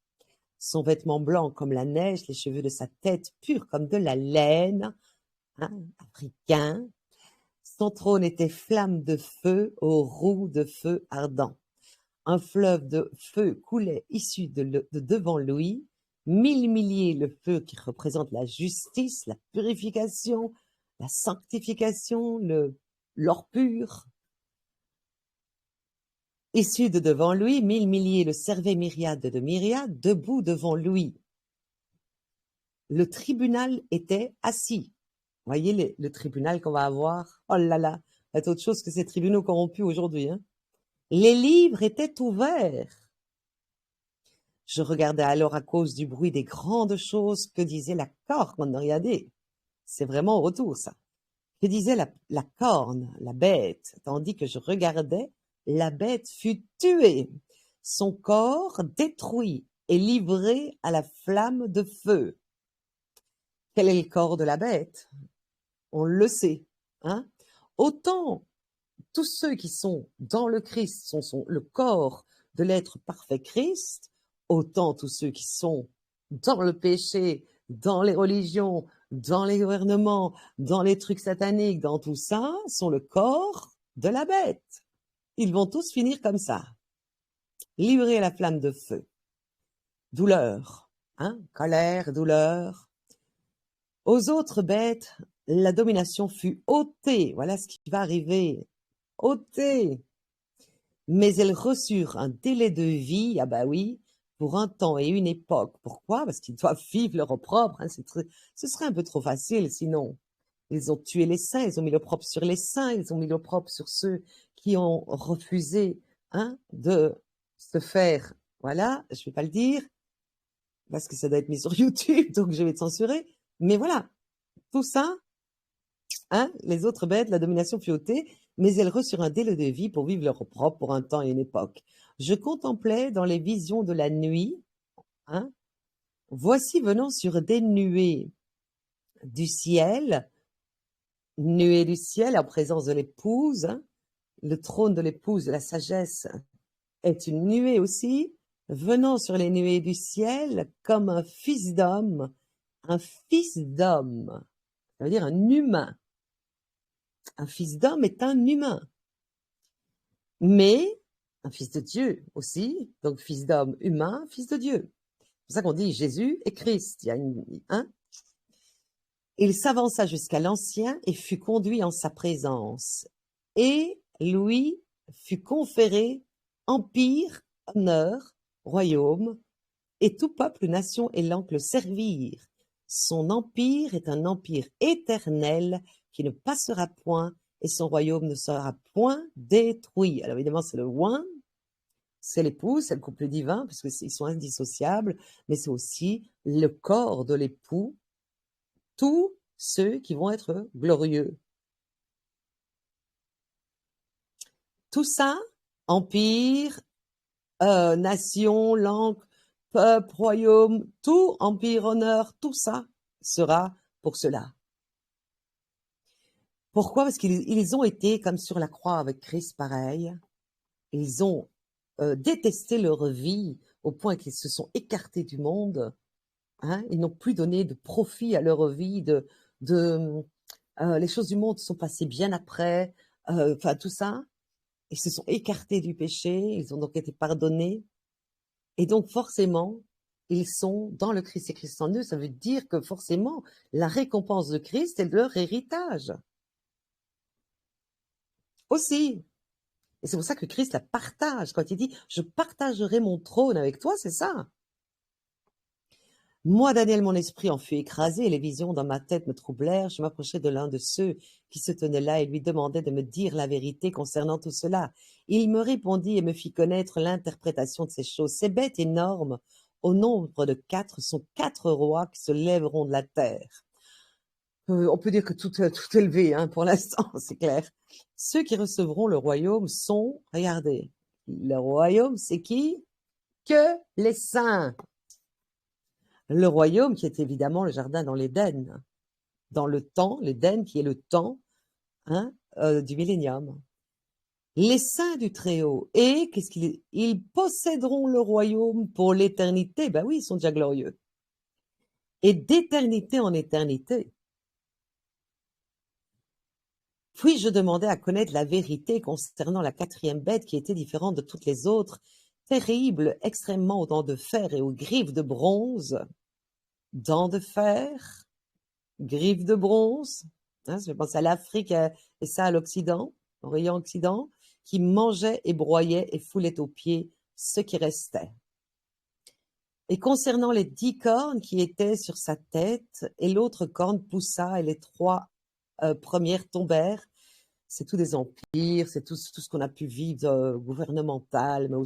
Son vêtement blanc comme la neige, les cheveux de sa tête purs comme de la laine, africain. Son trône était flamme de feu aux roues de feu ardent. Un fleuve de feu coulait issu de devant lui, 1000 milliers le feu qui représente la justice, la purification, la sanctification, l'or pur. Issu de devant lui, 1000 milliers le servaient myriades de myriades, debout devant lui. Le tribunal était assis. Voyez le tribunal qu'on va avoir. Oh là là, c'est autre chose que ces tribunaux corrompus aujourd'hui. Hein. Les livres étaient ouverts. Je regardais alors à cause du bruit des grandes choses que disait la corne. Regardez, c'est vraiment au retour ça. Que disait la corne, la bête, tandis que je regardais, la bête fut tuée, son corps détruit et livré à la flamme de feu. Quel est le corps de la bête? On le sait. Hein? Autant tous ceux qui sont dans le Christ sont le corps de l'être parfait Christ, autant tous ceux qui sont dans le péché, dans les religions, dans les gouvernements, dans les trucs sataniques, dans tout ça, sont le corps de la bête. Ils vont tous finir comme ça, livrés à la flamme de feu. Douleur, hein, colère, douleur. Aux autres bêtes, la domination fut ôtée. Voilà ce qui va arriver. Ôtée. Mais elles reçurent un délai de vie, ah bah oui, pour un temps et une époque. Pourquoi? Parce qu'ils doivent vivre leur opprobre. Hein, ce serait un peu trop facile sinon. Ils ont tué les saints, ils ont mis l'opprobre sur les saints, ils ont mis l'opprobre sur ceux qui ont refusé de se faire, voilà, je vais pas le dire, parce que ça doit être mis sur YouTube, donc je vais te censurer. Mais voilà, tout ça, les autres bêtes, la domination fut ôtée, mais elles reçurent un délai de vie pour vivre leur opprobre pour un temps et une époque. Je contemplais dans les visions de la nuit, voici venant sur des nuées du ciel, nuées du ciel en présence de l'épouse, le trône de l'épouse de la sagesse est une nuée aussi, venant sur les nuées du ciel comme un fils d'homme, ça veut dire un humain. Un fils d'homme est un humain. Mais un fils de Dieu aussi, donc fils d'homme humain, fils de Dieu. C'est pour ça qu'on dit Jésus et Christ. Il s'avança jusqu'à l'ancien et fut conduit en sa présence. Et lui fut conféré empire, honneur, royaume, et tout peuple, nation et langue le servirent. Son empire est un empire éternel qui ne passera point, et son royaume ne sera point détruit. Alors évidemment, c'est le one, c'est l'époux, c'est le couple divin, parce qu'ils sont indissociables, mais c'est aussi le corps de l'époux, tous ceux qui vont être glorieux. Tout ça, empire, nation, langue, peuple, royaume, tout, empire, honneur, tout ça sera pour cela. Pourquoi? Parce qu'ils ont été comme sur la croix avec Christ, pareil. Ils ont détesté leur vie au point qu'ils se sont écartés du monde. Ils n'ont plus donné de profit à leur vie. Les choses du monde sont passées bien après. Enfin, tout ça. Ils se sont écartés du péché. Ils ont donc été pardonnés. Et donc, forcément, ils sont dans le Christ et Christ en eux. Ça veut dire que forcément, la récompense de Christ est leur héritage. Aussi. Et c'est pour ça que Christ la partage. Quand il dit « Je partagerai mon trône avec toi », c'est ça. Moi, Daniel, mon esprit en fut écrasé, et les visions dans ma tête me troublèrent. Je m'approchai de l'un de ceux qui se tenaient là et lui demandai de me dire la vérité concernant tout cela. Il me répondit et me fit connaître l'interprétation de ces choses. Ces bêtes énormes, au nombre de 4, sont 4 rois qui se lèveront de la terre. On peut dire que tout est élevé, hein, pour l'instant, c'est clair. Ceux qui recevront le royaume sont, regardez, le royaume, c'est qui? Que les saints. Le royaume qui est évidemment le jardin dans l'Éden, dans le temps, l'Éden qui est le temps, hein, du millénium. Les saints du Très-Haut, et qu'est-ce qu'ils ils posséderont le royaume pour l'éternité. Ben oui, ils sont déjà glorieux. Et d'éternité en éternité. Puis je demandais à connaître la vérité concernant la 4e bête qui était différente de toutes les autres, terrible, extrêmement aux dents de fer et aux griffes de bronze. Dents de fer, griffes de bronze, hein, ça fait penser à l'Afrique et ça à l'Occident, Orient Occident, qui mangeait et broyait et foulait aux pieds ce qui restait. Et concernant les 10 cornes qui étaient sur sa tête, et l'autre corne poussa et les 3 premières tombèrent. C'est tous des empires, c'est tout ce qu'on a pu vivre gouvernemental, mais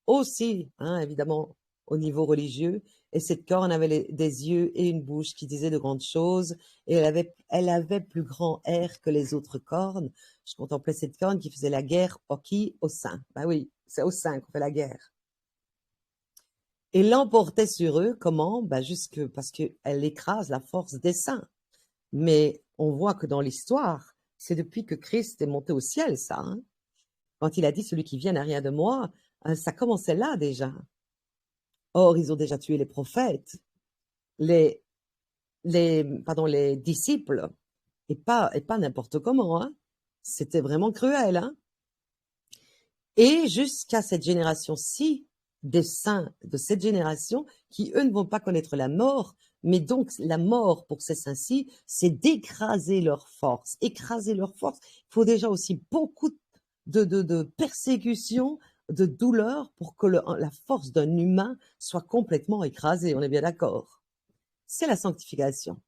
aussi, hein, évidemment, au niveau religieux. Et cette corne avait des yeux et une bouche qui disaient de grandes choses, et elle avait plus grand air que les autres cornes. Je contemplais cette corne qui faisait la guerre au sein. Ben oui, c'est au sein qu'on fait la guerre. Et l'emportait sur eux, comment? Ben parce qu'elle écrase la force des saints. Mais on voit que dans l'histoire, c'est depuis que Christ est monté au ciel, ça. Hein. Quand il a dit celui qui vient n'a rien de moi, ça commençait là déjà. Or, ils ont déjà tué les prophètes, les disciples, et pas n'importe comment. Hein. C'était vraiment cruel. Hein. Et jusqu'à cette génération-ci, des saints de cette génération, qui eux ne vont pas connaître la mort, mais donc la mort pour ces saints-ci, c'est d'écraser leur force. Écraser leur force, il faut déjà aussi beaucoup de persécution, de douleur pour que la force d'un humain soit complètement écrasée, on est bien d'accord. C'est la sanctification.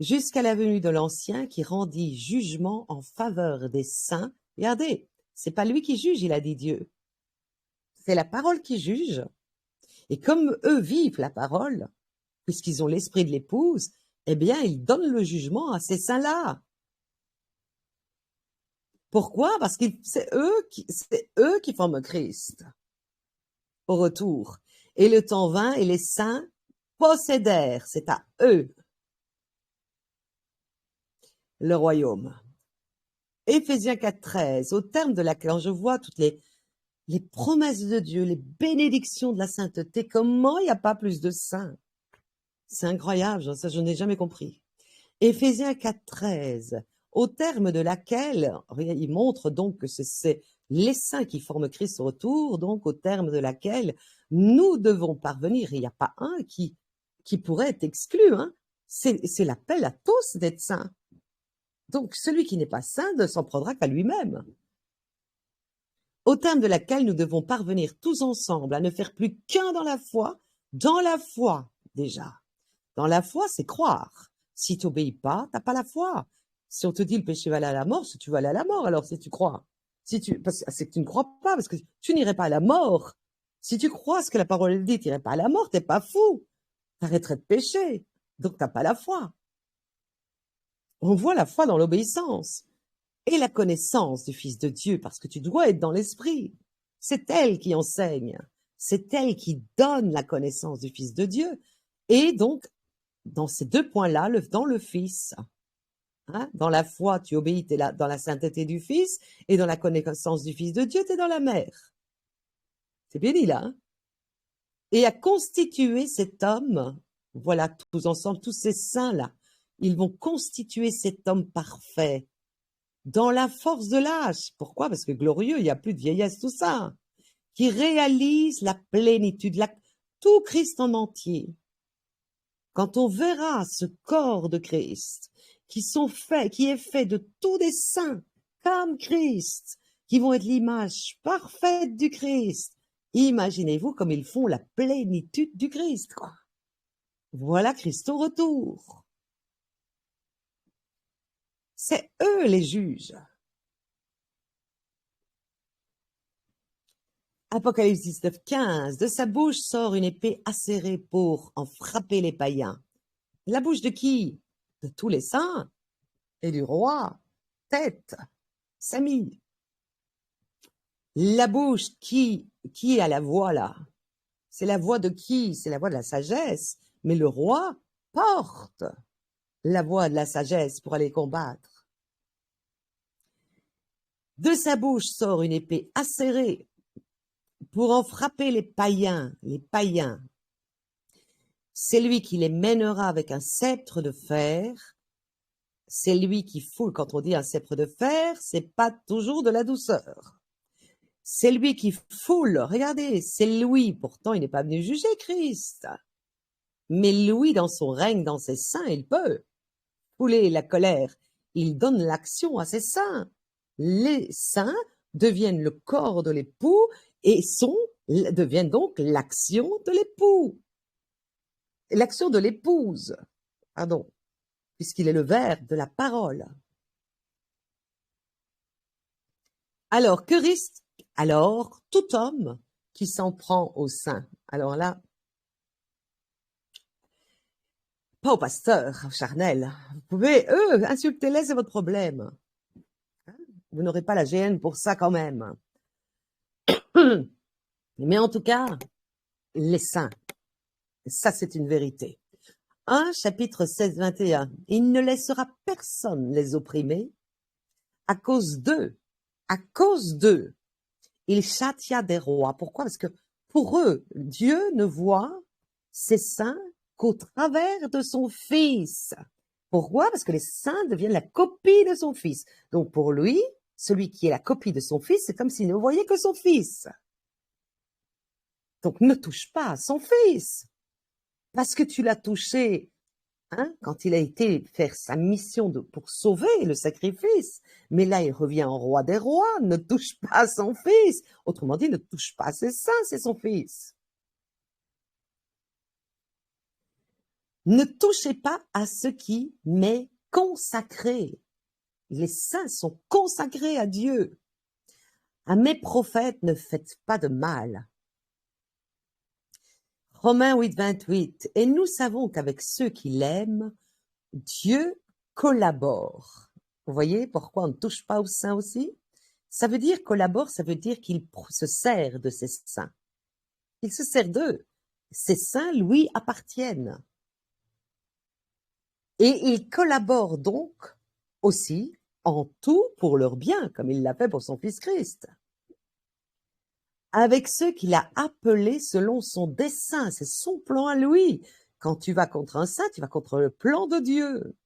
Jusqu'à la venue de l'Ancien qui rendit jugement en faveur des saints. Regardez, c'est pas lui qui juge, il a dit Dieu. C'est la parole qui juge. Et comme eux vivent la parole, puisqu'ils ont l'esprit de l'épouse, eh bien, ils donnent le jugement à ces saints-là. Pourquoi? Parce que c'est eux qui forment Christ au retour. Et le temps vint et les saints possédèrent, c'est à eux, le royaume. Éphésiens 4,13, au terme de laquelle, quand je vois toutes les promesses de Dieu, les bénédictions de la sainteté, comment il n'y a pas plus de saints? C'est incroyable, ça je n'ai jamais compris. Éphésiens 4,13, au terme de laquelle, il montre donc que c'est les saints qui forment Christ au retour, donc au terme de laquelle nous devons parvenir. Il n'y a pas un qui pourrait être exclu. Hein. C'est l'appel à tous d'être saints. Donc celui qui n'est pas saint ne s'en prendra qu'à lui-même. Au terme de laquelle nous devons parvenir tous ensemble à ne faire plus qu'un dans la foi déjà. Dans la foi, c'est croire. Si tu n'obéis pas, t'as pas la foi. Si on te dit le péché va aller à la mort, si tu vas aller à la mort, alors si tu crois. C'est que tu ne crois pas, parce que tu n'irais pas à la mort. Si tu crois ce que la parole dit, tu n'irais pas à la mort, t'es pas fou. T'arrêterais de pécher. Donc t'as pas la foi. On voit la foi dans l'obéissance. Et la connaissance du Fils de Dieu, parce que tu dois être dans l'esprit. C'est elle qui enseigne. C'est elle qui donne la connaissance du Fils de Dieu. Et donc, dans ces 2 points-là, dans le Fils, hein, dans la foi, tu obéis, tu es dans la sainteté du Fils, et dans la connaissance du Fils de Dieu, tu es dans la mère. C'est bien dit là. Hein? Et à constituer cet homme, voilà, tous ensemble, tous ces saints-là, ils vont constituer cet homme parfait dans la force de l'âge. Pourquoi? Parce que glorieux, il n'y a plus de vieillesse, tout ça. Qui réalise la plénitude, tout Christ en entier. Quand on verra ce corps de Christ, qui est fait de tous des saints, comme Christ, qui vont être l'image parfaite du Christ, imaginez-vous comme ils font la plénitude du Christ, quoi. Voilà Christ au retour. C'est eux les juges. Apocalypse 19, 15. De sa bouche sort une épée acérée pour en frapper les païens. La bouche de qui? De tous les saints et du roi. Tête, Samy. La bouche qui a la voix là? C'est la voix de qui? C'est la voix de la sagesse. Mais le roi porte la voix de la sagesse pour aller combattre. De sa bouche sort une épée acérée pour en frapper les païens, les païens. C'est lui qui les mènera avec un sceptre de fer. C'est lui qui foule. Quand on dit un sceptre de fer, c'est pas toujours de la douceur. C'est lui qui foule. Regardez, c'est lui. Pourtant, il n'est pas venu juger Christ. Mais lui, dans son règne, dans ses saints, il peut fouler la colère. Il donne l'action à ses saints. Les saints deviennent le corps de l'époux et deviennent donc l'action de l'époux. L'action de l'épouse, pardon, puisqu'il est le verbe de la parole. Alors, alors, tout homme qui s'en prend au sein, alors là, pas au pasteur charnel, vous pouvez, insultez-les, c'est votre problème. Vous n'aurez pas la GN pour ça quand même. Mais en tout cas, les saints, ça c'est une vérité. 1 chapitre 16, 21. Il ne laissera personne les opprimer à cause d'eux. À cause d'eux, il châtia des rois. Pourquoi? Parce que pour eux, Dieu ne voit ses saints qu'au travers de son Fils. Pourquoi? Parce que les saints deviennent la copie de son Fils. Donc pour lui, celui qui est la copie de son Fils, c'est comme s'il ne voyait que son Fils. Donc ne touche pas à son Fils. Parce que tu l'as touché quand il a été faire sa mission pour sauver le sacrifice. Mais là, il revient en roi des rois, ne touche pas à son Fils. Autrement dit, ne touche pas à ses saints, c'est son Fils. Ne touchez pas à ce qui m'est consacré. Les saints sont consacrés à Dieu. À mes prophètes, ne faites pas de mal. Romains 8, 28. Et nous savons qu'avec ceux qui l'aiment, Dieu collabore. Vous voyez pourquoi on ne touche pas aux saints aussi? Ça veut dire collabore, ça veut dire qu'il se sert de ses saints. Il se sert d'eux. Ces saints lui appartiennent. Et il collabore donc aussi en tout pour leur bien, comme il l'a fait pour son Fils Christ. Avec ceux qu'il a appelés selon son dessein, c'est son plan à lui. Quand tu vas contre un saint, tu vas contre le plan de Dieu.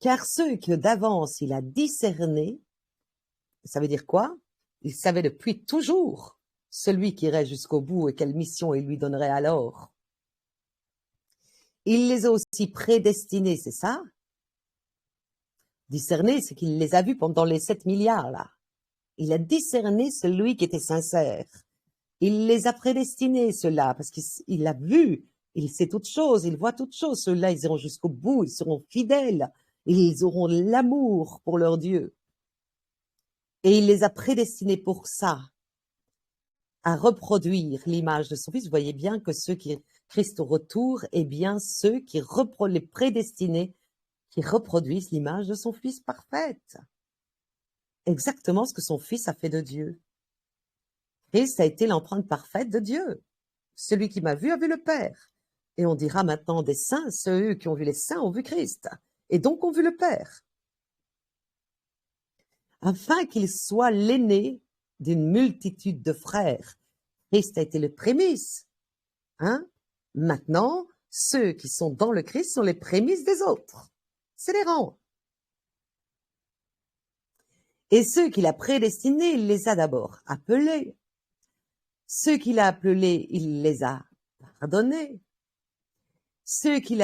Car ceux que d'avance il a discernés, ça veut dire quoi? Il savait depuis toujours celui qui irait jusqu'au bout et quelle mission il lui donnerait alors. Il les a aussi prédestinés, c'est ça? Discerner, c'est qu'il les a vus pendant les 7 milliards, là. Il a discerné celui qui était sincère. Il les a prédestinés, ceux-là, parce qu'il a vu, il sait toutes choses, il voit toutes choses. Ceux-là, ils iront jusqu'au bout, ils seront fidèles, ils auront l'amour pour leur Dieu. Et il les a prédestinés pour ça, à reproduire l'image de son Fils. Vous voyez bien que ceux qui Christ au retour, eh bien ceux qui les prédestinés, qui reproduisent l'image de son Fils parfaite. Exactement ce que son Fils a fait de Dieu. Christ a été l'empreinte parfaite de Dieu. Celui qui m'a vu a vu le Père. Et on dira maintenant des saints, ceux qui ont vu les saints ont vu Christ. Et donc ont vu le Père. Afin qu'il soit l'aîné d'une multitude de frères. Christ a été le prémisse. Maintenant, ceux qui sont dans le Christ sont les prémices des autres. C'est les rangs. Et ceux qu'il a prédestinés, il les a d'abord appelés. Ceux qu'il a appelés, il les a pardonnés. Ceux il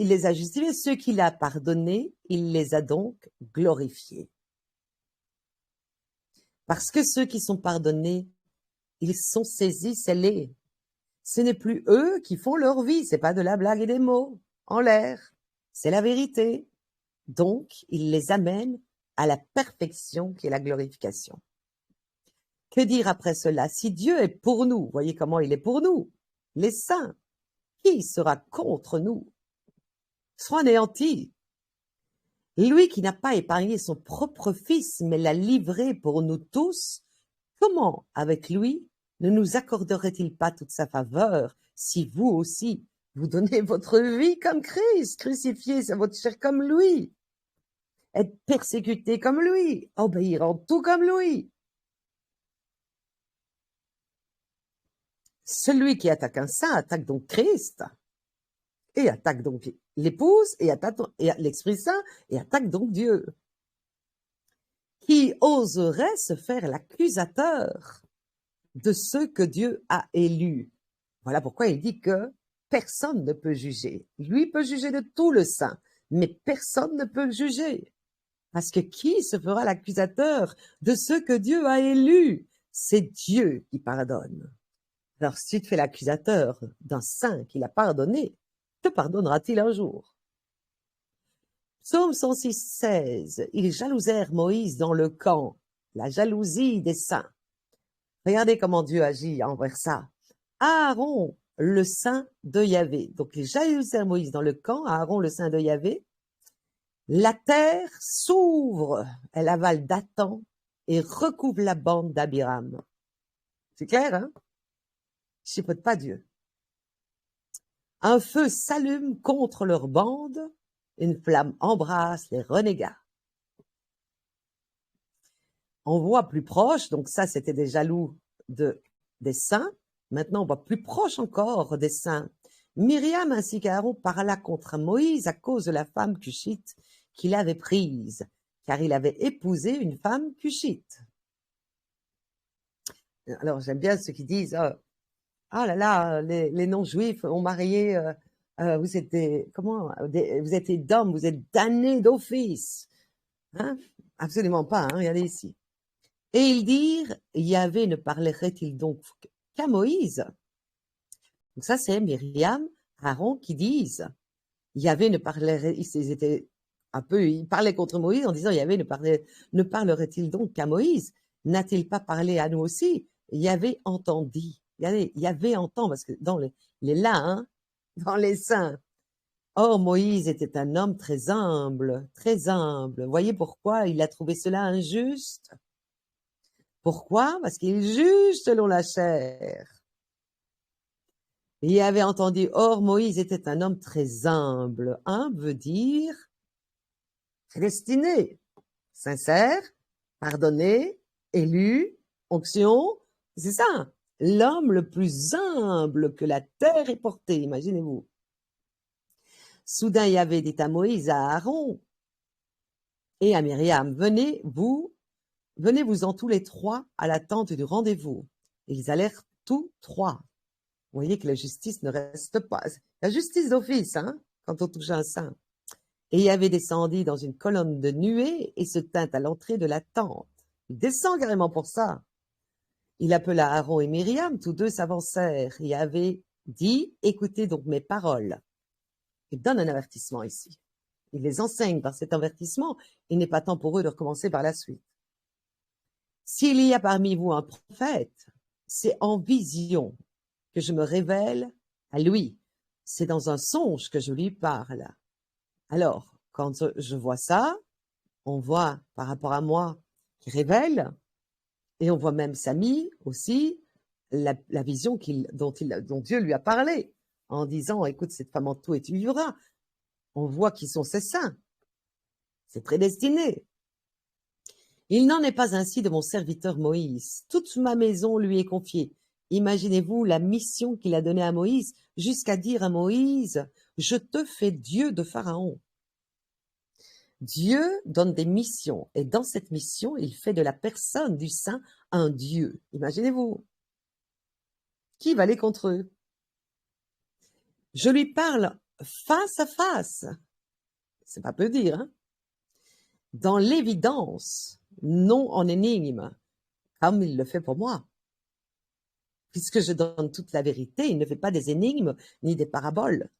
les a justifiés. Ceux qu'il a pardonnés, il les a donc glorifiés. Parce que ceux qui sont pardonnés, ils sont saisis, scellés. Ce n'est plus eux qui font leur vie, c'est pas de la blague et des mots en l'air, c'est la vérité. Donc, il les amène à la perfection qui est la glorification. Que dire après cela? Si Dieu est pour nous, voyez comment il est pour nous, les saints, qui sera contre nous? Soit anéanti. Lui qui n'a pas épargné son propre fils, mais l'a livré pour nous tous, comment, avec lui, ne nous accorderait-il pas toute sa faveur, si vous aussi, vous donnez votre vie comme Christ, crucifié sur votre chair comme lui, être persécuté comme lui, obéir en tout comme lui? Celui qui attaque un saint attaque donc Christ, et attaque donc l'épouse, et attaque l'Esprit Saint, et attaque donc Dieu. Qui oserait se faire l'accusateur de ceux que Dieu a élus? Voilà pourquoi il dit que personne ne peut juger. Lui peut juger de tout le saint, mais personne ne peut juger. Parce que qui se fera l'accusateur de ceux que Dieu a élus? C'est Dieu qui pardonne. Alors si tu te fais l'accusateur d'un saint qu'il a pardonné, te pardonnera-t-il un jour? Psaume 106:16, ils jalousèrent Moïse dans le camp, la jalousie des saints. Regardez comment Dieu agit envers ça. Aaron, le saint de Yahvé. Donc ils jalousèrent Moïse dans le camp, Aaron, le saint de Yahvé. La terre s'ouvre, elle avale Dathan et recouvre la bande d'Abiram. C'est clair, hein? Chipote pas Dieu. Un feu s'allume contre leur bande, une flamme embrasse les renégats. On voit plus proche, donc ça c'était des jaloux des saints, maintenant on voit plus proche encore des saints. Myriam ainsi qu'Aaron parla contre Moïse à cause de la femme cushite qu'il avait prise, car il avait épousé une femme cushite. Alors j'aime bien ceux qui disent ah là là, les non-juifs ont marié, vous êtes vous êtes des hommes, vous êtes damnés d'office. Hein? Absolument pas, hein, regardez ici. Et ils dirent, Yahvé ne parlerait-il donc qu'à Moïse? Donc ça c'est Myriam, Aaron qui disent, Yahvé ne parlerait, ils parlaient contre Moïse en disant, Yahvé ne parlerait-il donc qu'à Moïse? N'a-t-il pas parlé à nous aussi? Yahvé entendit. Yahvé entend, parce que il est là, hein, dans les saints. Or, Moïse était un homme très humble, très humble. Voyez pourquoi il a trouvé cela injuste? Pourquoi? Parce qu'il juge selon la chair. Il avait entendu, or Moïse était un homme très humble. Humble veut dire prédestiné, sincère, pardonné, élu, onction, c'est ça. L'homme le plus humble que la terre ait porté, imaginez-vous. Soudain, Yahvé dit à Moïse, à Aaron et à Myriam, venez-vous-en tous les trois à la tente du rendez-vous. Et ils allèrent tous trois. Vous voyez que la justice ne reste pas. La justice d'office, hein, quand on touche un saint. Et Yahvé descendit dans une colonne de nuée et se tint à l'entrée de la tente. Il descend carrément pour ça. Il appela Aaron et Myriam, tous deux s'avancèrent. Yahvé dit, écoutez donc mes paroles. Il donne un avertissement ici. Il les enseigne par cet avertissement. Il n'est pas temps pour eux de recommencer par la suite. S'il y a parmi vous un prophète, c'est en vision que je me révèle à lui. C'est dans un songe que je lui parle. Alors, quand je vois ça, on voit par rapport à moi qui révèle, et on voit même Samy aussi, la vision dont Dieu lui a parlé, en disant, écoute, cette femme en tout et tu vivras. On voit qui sont ces saints. C'est prédestiné. Il n'en est pas ainsi de mon serviteur Moïse. Toute ma maison lui est confiée. Imaginez-vous la mission qu'il a donnée à Moïse, jusqu'à dire à Moïse, je te fais Dieu de Pharaon. Dieu donne des missions, et dans cette mission, il fait de la personne du saint un Dieu. Imaginez-vous. Qui va aller contre eux? Je lui parle face à face. C'est pas peu dire, hein? Dans l'évidence, non en énigme, comme il le fait pour moi. Puisque je donne toute la vérité, il ne fait pas des énigmes ni des paraboles.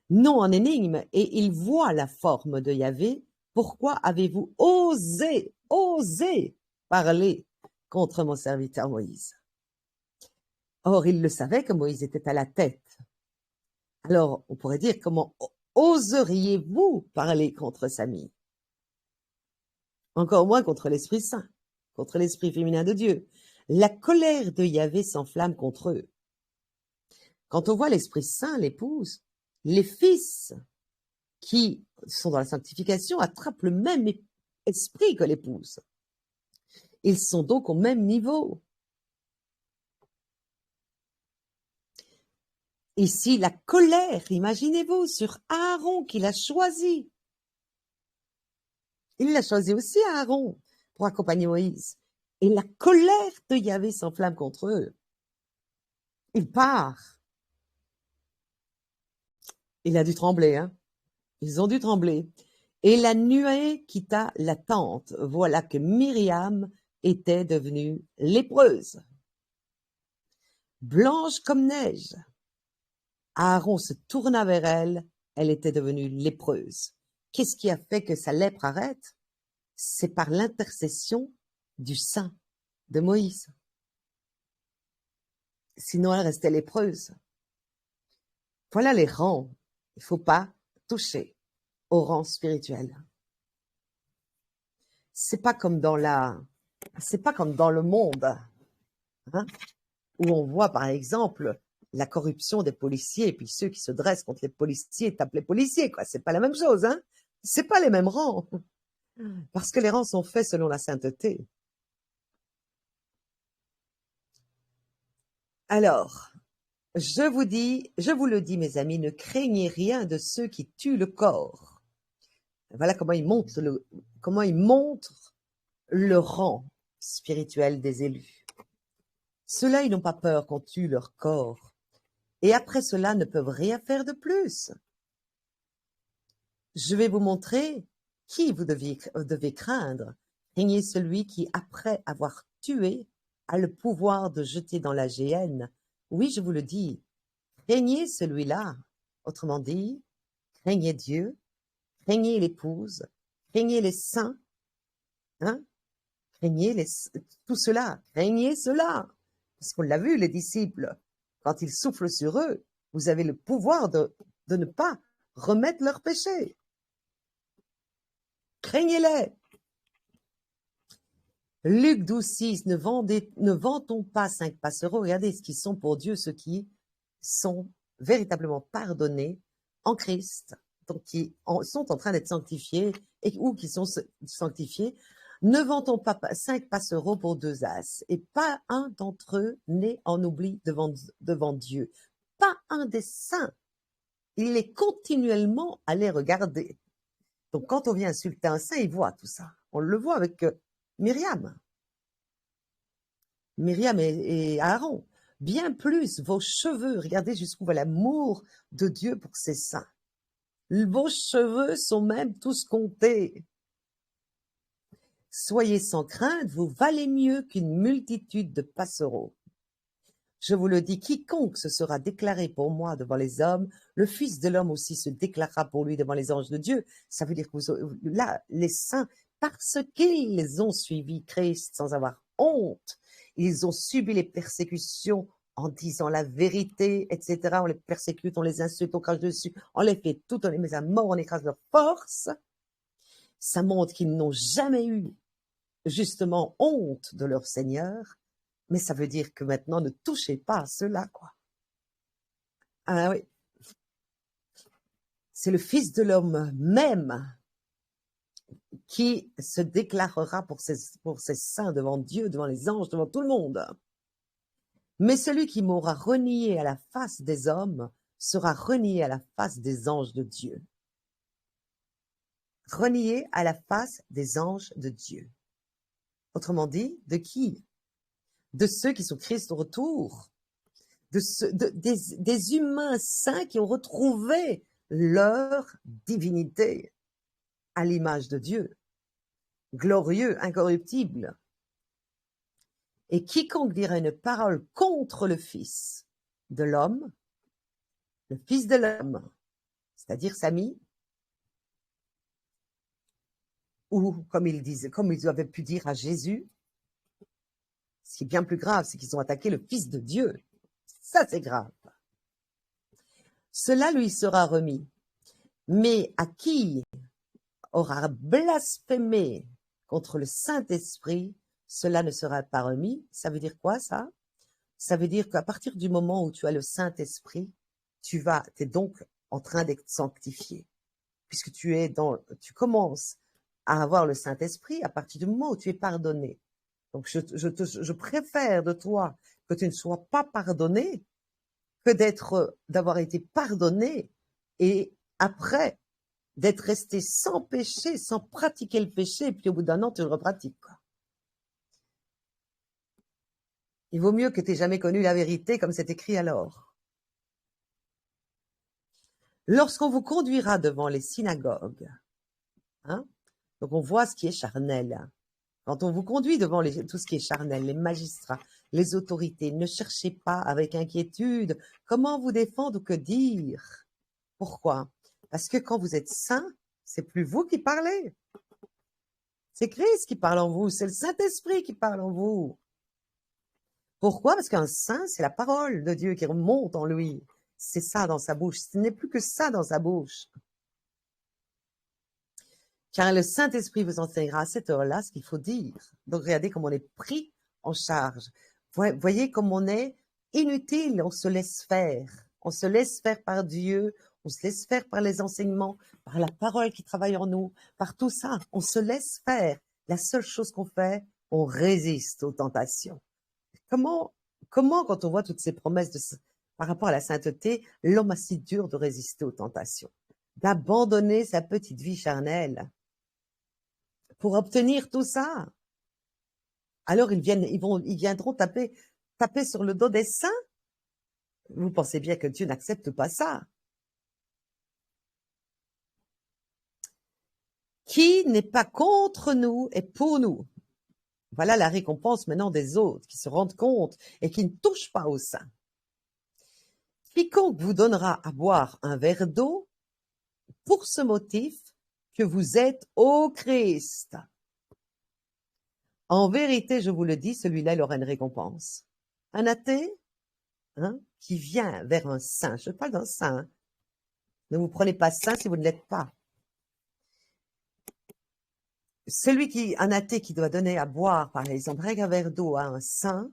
Non en énigme, et il voit la forme de Yahvé. Pourquoi avez-vous osé parler contre mon serviteur Moïse? Or, il le savait que Moïse était à la tête. Alors, on pourrait dire, comment oseriez-vous parler contre Sami? Encore moins contre l'Esprit Saint, contre l'Esprit féminin de Dieu. La colère de Yahvé s'enflamme contre eux. Quand on voit l'Esprit Saint, l'épouse, les fils qui sont dans la sanctification attrapent le même esprit que l'épouse. Ils sont donc au même niveau. Ici, la colère, imaginez-vous, sur Aaron qu'il a choisi. Il l'a choisi aussi, Aaron, pour accompagner Moïse. Et la colère de Yahvé s'enflamme contre eux. Il part. Il a dû trembler, hein. Ils ont dû trembler. Et la nuée quitta la tente. Voilà que Myriam était devenue lépreuse, blanche comme neige. Aaron se tourna vers elle, elle était devenue lépreuse. Qu'est-ce qui a fait que sa lèpre arrête? C'est par l'intercession du sein de Moïse. Sinon, elle restait lépreuse. Voilà les rangs. Il ne faut pas toucher aux rangs spirituels. C'est pas comme dans le monde, hein, où on voit par exemple la corruption des policiers, et puis ceux qui se dressent contre les policiers tapent les policiers, quoi. C'est pas la même chose, hein. C'est pas les mêmes rangs. Parce que les rangs sont faits selon la sainteté. Alors, je vous le dis, mes amis, ne craignez rien de ceux qui tuent le corps. Voilà comment ils montrent le rang spirituel des élus. Ceux-là, ils n'ont pas peur qu'on tue leur corps. Et après cela, ne peuvent rien faire de plus. Je vais vous montrer qui vous devez craindre. Craignez celui qui, après avoir tué, a le pouvoir de jeter dans la géhenne. Oui, je vous le dis, craignez celui-là. Autrement dit, craignez Dieu, craignez l'épouse, craignez les saints, hein? Craignez tout cela, craignez cela. Parce qu'on l'a vu, les disciples, quand il souffle sur eux, vous avez le pouvoir de ne pas remettre leurs péchés. Craignez-les. Luc 12,6, ne vantons pas 5 passereaux. Regardez ce qu'ils sont pour Dieu, ceux qui sont véritablement pardonnés en Christ, donc qui sont en train d'être sanctifiés ou qui sont sanctifiés. Ne vantons pas 5 passereaux pour 2 as, et pas un d'entre eux n'est en oubli devant Dieu. Pas un des saints. Il est continuellement à les regarder. Donc quand on vient insulter un saint, il voit tout ça. On le voit avec Myriam et Aaron. Bien plus, vos cheveux, regardez jusqu'où va l'amour de Dieu pour ses saints. Vos cheveux sont même tous comptés. Soyez sans crainte, vous valez mieux qu'une multitude de passereaux. Je vous le dis, quiconque se sera déclaré pour moi devant les hommes, le Fils de l'homme aussi se déclarera pour lui devant les anges de Dieu. Ça veut dire que là, les saints, parce qu'ils ont suivi Christ sans avoir honte, ils ont subi les persécutions en disant la vérité, etc. On les persécute, on les insulte, on crache dessus, on les fait tout, on les met à mort, on écrase leur force. Ça montre qu'ils n'ont jamais eu justement honte de leur Seigneur, mais ça veut dire que maintenant, ne touchez pas à cela, quoi. Ah oui. C'est le Fils de l'homme même qui se déclarera pour ses saints devant Dieu, devant les anges, devant tout le monde. Mais celui qui m'aura renié à la face des hommes sera renié à la face des anges de Dieu. Renié à la face des anges de Dieu. Autrement dit, de qui? De ceux qui sont Christ au retour, des humains saints qui ont retrouvé leur divinité à l'image de Dieu, glorieux, incorruptible. Et quiconque dira une parole contre le Fils de l'homme, le Fils de l'homme, c'est-à-dire Samy, ou comme ils avaient pu dire à Jésus, ce qui est bien plus grave, c'est qu'ils ont attaqué le Fils de Dieu. Ça, c'est grave. Cela lui sera remis. Mais à qui aura blasphémé contre le Saint-Esprit, cela ne sera pas remis. Ça veut dire quoi, ça? Ça veut dire qu'à partir du moment où tu as le Saint-Esprit, tu es donc en train d'être sanctifié. Puisque tu commences à avoir le Saint-Esprit à partir du moment où tu es pardonné. Donc, je préfère de toi que tu ne sois pas pardonné que d'avoir été pardonné et après d'être resté sans péché, sans pratiquer le péché, et puis au bout d'un an, tu le repratiques, quoi. Il vaut mieux que tu n'aies jamais connu la vérité, comme c'est écrit alors. Lorsqu'on vous conduira devant les synagogues, hein, donc on voit ce qui est charnel. Quand on vous conduit devant tout ce qui est charnel, les magistrats, les autorités, ne cherchez pas avec inquiétude comment vous défendre ou que dire. Pourquoi? Parce que quand vous êtes saint, c'est plus vous qui parlez. C'est Christ qui parle en vous, c'est le Saint-Esprit qui parle en vous. Pourquoi? Parce qu'un saint, c'est la parole de Dieu qui remonte en lui. C'est ça dans sa bouche. Ce n'est plus que ça dans sa bouche. Car le Saint-Esprit vous enseignera à cette heure-là ce qu'il faut dire. Donc, regardez comme on est pris en charge. Voyez comme on est inutile, on se laisse faire. On se laisse faire par Dieu, on se laisse faire par les enseignements, par la parole qui travaille en nous, par tout ça. On se laisse faire. La seule chose qu'on fait, on résiste aux tentations. Comment, quand on voit toutes ces promesses par rapport à la sainteté, l'homme a si dur de résister aux tentations, d'abandonner sa petite vie charnelle pour obtenir tout ça. Alors ils viendront taper sur le dos des saints. Vous pensez bien que Dieu n'accepte pas ça. Qui n'est pas contre nous et pour nous. Voilà la récompense maintenant des autres qui se rendent compte et qui ne touchent pas au saint. Quiconque vous donnera à boire un verre d'eau pour ce motif que vous êtes au Christ. En vérité, je vous le dis, celui-là, il aura une récompense. Un athée, hein, qui vient vers un saint, je parle d'un saint, hein. Ne vous prenez pas saint si vous ne l'êtes pas. Un athée qui doit donner à boire, par exemple, un verre d'eau à un saint,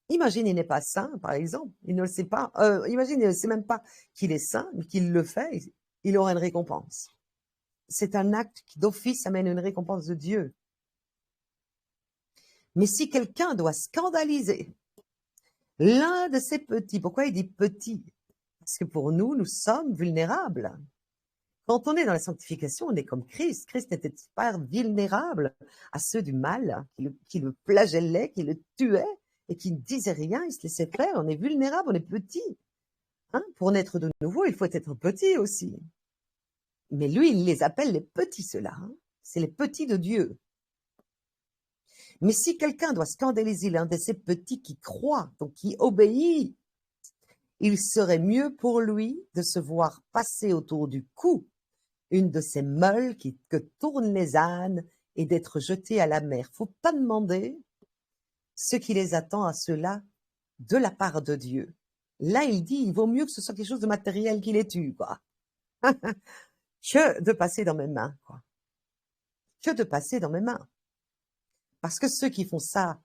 imagine, il n'est pas saint, par exemple, il ne le sait pas, imagine, il ne sait même pas qu'il est saint, mais qu'il le fait, il aura une récompense. C'est un acte qui d'office amène une récompense de Dieu. Mais si quelqu'un doit scandaliser l'un de ces petits, pourquoi il dit petit? Parce que pour nous, nous sommes vulnérables. Quand on est dans la sanctification, on est comme Christ. Christ n'était pas vulnérable à ceux du mal, qui le flagellaient, qui le tuaient, et qui ne disaient rien, il se laissait faire. On est vulnérable, on est petit. Hein? Pour naître de nouveau, il faut être petit aussi. Mais lui, il les appelle les petits, ceux-là. Hein? C'est les petits de Dieu. Mais si quelqu'un doit scandaliser l'un de ces petits qui croit, donc qui obéit, il serait mieux pour lui de se voir passer autour du cou une de ces meules que tournent les ânes et d'être jeté à la mer. Faut pas demander ce qui les attend à ceux-là de la part de Dieu. Là, il dit, il vaut mieux que ce soit quelque chose de matériel qui les tue, quoi. Que de passer dans mes mains, quoi. Que de passer dans mes mains. Parce que ceux qui font ça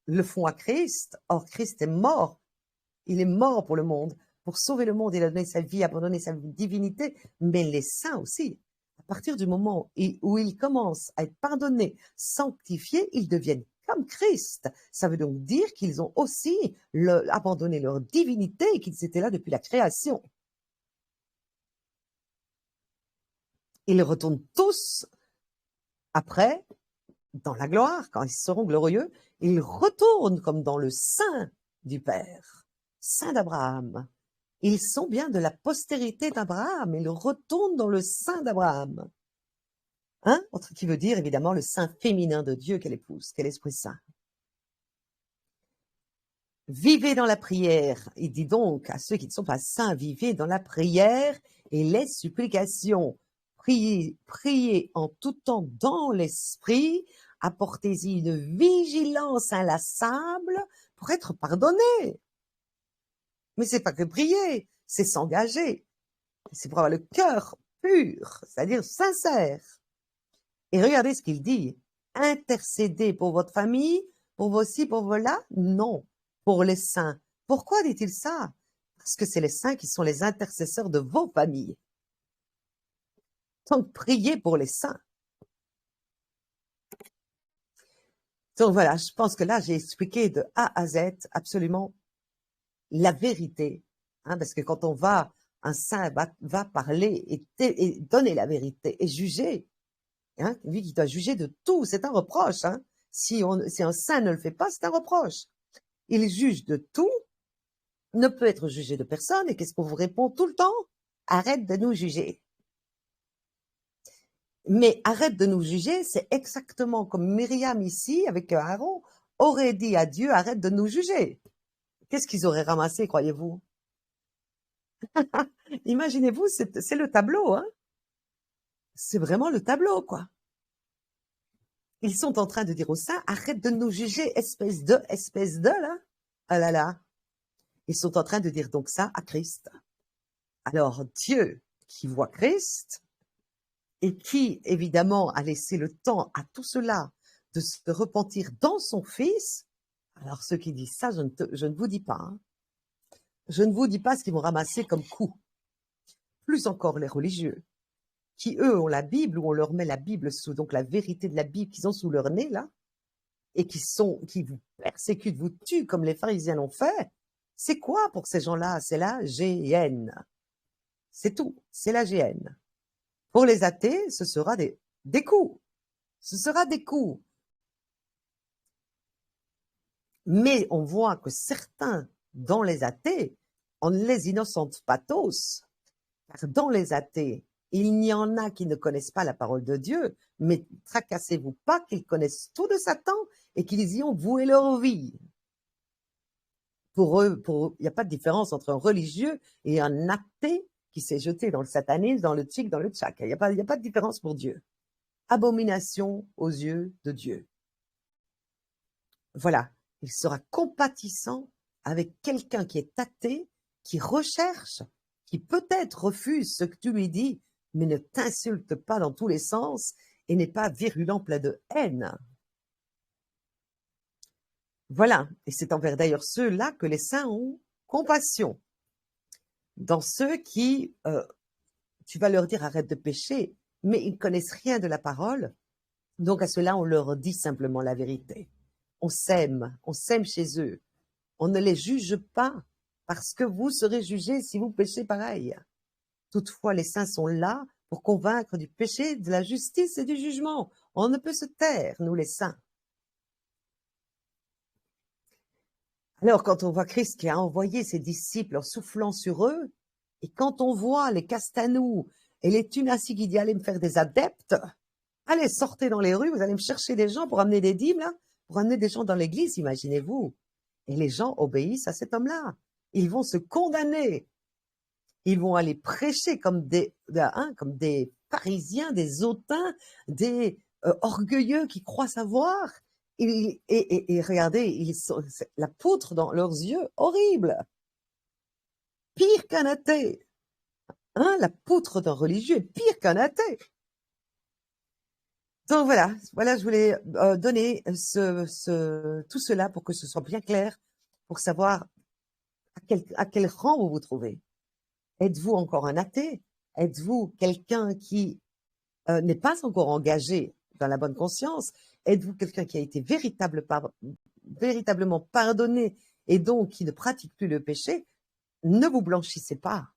le font à Christ. Or, Christ est mort. Il est mort pour le monde. Pour sauver le monde, il a donné sa vie, abandonné sa divinité. Mais les saints aussi. À partir du moment où ils commencent à être pardonnés, sanctifiés, ils deviennent comme Christ. Ça veut donc dire qu'ils ont aussi abandonné leur divinité et qu'ils étaient là depuis la création. Ils retournent tous après dans la gloire, quand ils seront glorieux, ils retournent comme dans le sein du Père, sein d'Abraham. Ils sont bien de la postérité d'Abraham, ils retournent dans le sein d'Abraham. Hein? Qui veut dire évidemment le sein féminin de Dieu qu'elle épouse, qu'est l'Esprit Saint. Vivez dans la prière. Il dit donc à ceux qui ne sont pas saints, vivez dans la prière et les supplications. Priez, priez en tout temps dans l'esprit. Apportez-y une vigilance inlassable pour être pardonné. Mais c'est pas que prier, c'est s'engager. C'est pour avoir le cœur pur, c'est-à-dire sincère. Et regardez ce qu'il dit. Intercédez pour votre famille, pour vos ci, pour vos là. Non, pour les saints. Pourquoi dit-il ça? Parce que c'est les saints qui sont les intercesseurs de vos familles. Donc, priez pour les saints. Donc voilà, je pense que là, j'ai expliqué de A à Z absolument la vérité. Hein, parce que quand on va, un saint va parler et donner la vérité et juger. Hein, lui qui doit juger de tout, c'est un reproche. Hein. Si un saint ne le fait pas, c'est un reproche. Il juge de tout, ne peut être jugé de personne. Et qu'est-ce qu'on vous répond tout le temps? Arrête de nous juger. Mais arrête de nous juger, c'est exactement comme Myriam ici, avec Aaron, aurait dit à Dieu, arrête de nous juger. Qu'est-ce qu'ils auraient ramassé, croyez-vous? Imaginez-vous, c'est le tableau, hein? C'est vraiment le tableau, quoi. Ils sont en train de dire aux saints, arrête de nous juger, espèce de, là. Ah là là. Ils sont en train de dire donc ça à Christ. Alors, Dieu qui voit Christ, et qui, évidemment, a laissé le temps à tout cela de se repentir dans son Fils, alors ceux qui disent ça, je ne vous dis pas. Hein. Je ne vous dis pas ce qu'ils vont ramasser comme coup. Plus encore les religieux, qui eux ont la Bible, ou on leur met la Bible sous, donc la vérité de la Bible qu'ils ont sous leur nez, là, et qui vous persécutent, vous tuent comme les pharisiens l'ont fait. C'est quoi pour ces gens-là? C'est la GN. C'est tout, c'est la GN. Pour les athées, ce sera des coups. Ce sera des coups. Mais on voit que certains, dans les athées, on ne les innocente pas tous. Car dans les athées, il y en a qui ne connaissent pas la parole de Dieu, mais tracassez-vous pas qu'ils connaissent tout de Satan et qu'ils y ont voué leur vie. Pour eux, il n'y a pas de différence entre un religieux et un athée qui s'est jeté dans le satanisme, dans le tchik, dans le tchak. Il n'y a pas de différence pour Dieu. Abomination aux yeux de Dieu. Voilà, il sera compatissant avec quelqu'un qui est athée, qui recherche, qui peut-être refuse ce que tu lui dis, mais ne t'insulte pas dans tous les sens et n'est pas virulent, plein de haine. Voilà, et c'est envers d'ailleurs ceux-là que les saints ont compassion. Dans ceux qui, tu vas leur dire arrête de pécher, mais ils ne connaissent rien de la parole, donc à ceux-là on leur dit simplement la vérité. On s'aime chez eux. On ne les juge pas, parce que vous serez jugés si vous péchez pareil. Toutefois, les saints sont là pour convaincre du péché, de la justice et du jugement. On ne peut se taire, nous les saints. Alors, quand on voit Christ qui a envoyé ses disciples en soufflant sur eux, et quand on voit les Castanou et les Tunassi qui disent allez me faire des adeptes, allez, sortez dans les rues, vous allez me chercher des gens pour amener des dîmes, là, pour amener des gens dans l'église, imaginez-vous. Et les gens obéissent à cet homme-là. Ils vont se condamner. Ils vont aller prêcher comme des pharisiens, des hautains, des orgueilleux qui croient savoir. Et regardez, la poutre dans leurs yeux, horrible. Pire qu'un athée. Hein, la poutre d'un religieux est pire qu'un athée. Donc voilà, je voulais donner tout cela pour que ce soit bien clair, pour savoir à quel rang vous vous trouvez. Êtes-vous encore un athée? Êtes-vous quelqu'un qui n'est pas encore engagé dans la bonne conscience? Êtes-vous quelqu'un qui a été véritablement pardonné et donc qui ne pratique plus le péché? Ne vous blanchissez pas.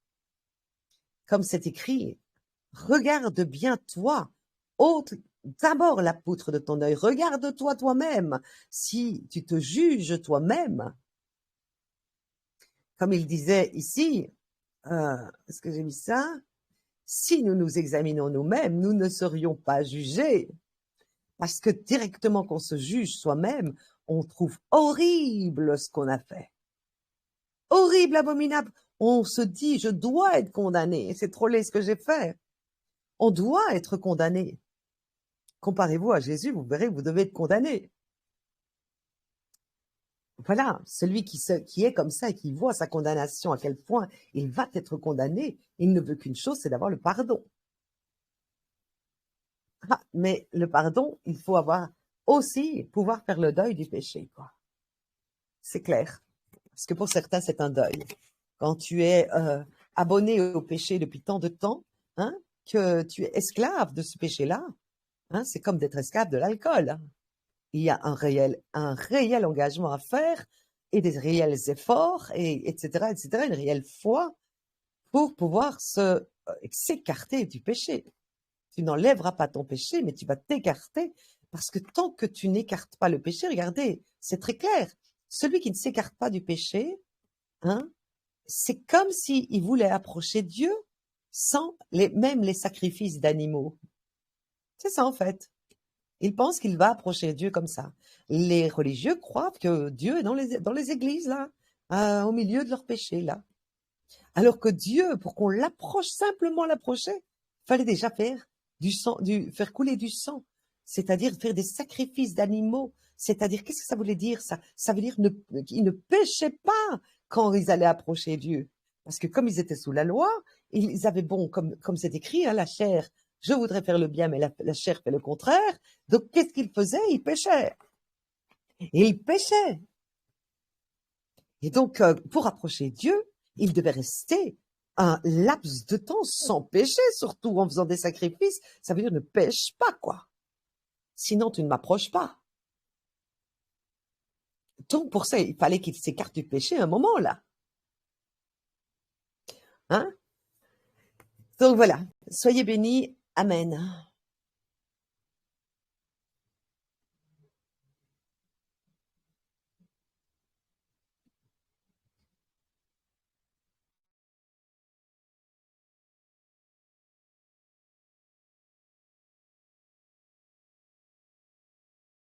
Comme c'est écrit, regarde bien toi, ôte d'abord la poutre de ton œil, regarde-toi toi-même, si tu te juges toi-même. Comme il disait ici, est-ce que j'ai mis ça? Si nous nous examinons nous-mêmes, nous ne serions pas jugés. Parce que directement qu'on se juge soi-même, on trouve horrible ce qu'on a fait. horrible, abominable. On se dit, je dois être condamné. C'est trop laid ce que j'ai fait. On doit être condamné. Comparez-vous à Jésus, vous verrez, vous devez être condamné. Voilà, celui qui est comme ça et qui voit sa condamnation, à quel point il va être condamné, il ne veut qu'une chose, c'est d'avoir le pardon. Ah, mais le pardon, il faut avoir aussi pouvoir faire le deuil du péché, quoi. C'est clair. Parce que pour certains, c'est un deuil. Quand tu es abonné au péché depuis tant de temps, hein, que tu es esclave de ce péché-là, hein, c'est comme d'être esclave de l'alcool. Hein. Il y a un réel engagement à faire et des réels efforts, et etc., une réelle foi pour pouvoir s'écarter du péché. Tu n'enlèveras pas ton péché, mais tu vas t'écarter, parce que tant que tu n'écartes pas le péché, regardez, c'est très clair. Celui qui ne s'écarte pas du péché, hein, c'est comme s'il voulait approcher Dieu sans même les sacrifices d'animaux. C'est ça en fait. Il pense qu'il va approcher Dieu comme ça. Les religieux croient que Dieu est dans les églises, là, au milieu de leurs péchés, là. Alors que Dieu, pour qu'on l'approche, simplement l'approcher, il fallait déjà faire du sang, faire couler du sang, c'est-à-dire faire des sacrifices d'animaux. C'est-à-dire, qu'est-ce que ça voulait dire, ça? Ça veut dire qu'ils ne péchaient pas quand ils allaient approcher Dieu. Parce que comme ils étaient sous la loi, ils avaient, bon, comme c'est écrit, hein, la chair, je voudrais faire le bien, mais la chair fait le contraire. Donc, qu'est-ce qu'ils faisaient? Ils péchaient. Ils péchaient. Et donc, pour approcher Dieu, il devait rester un laps de temps sans péché, surtout en faisant des sacrifices. Ça veut dire ne pêche pas, quoi. Sinon, tu ne m'approches pas. Donc, pour ça, il fallait qu'il s'écarte du péché à un moment, là. Hein? Donc, voilà. Soyez bénis. Amen.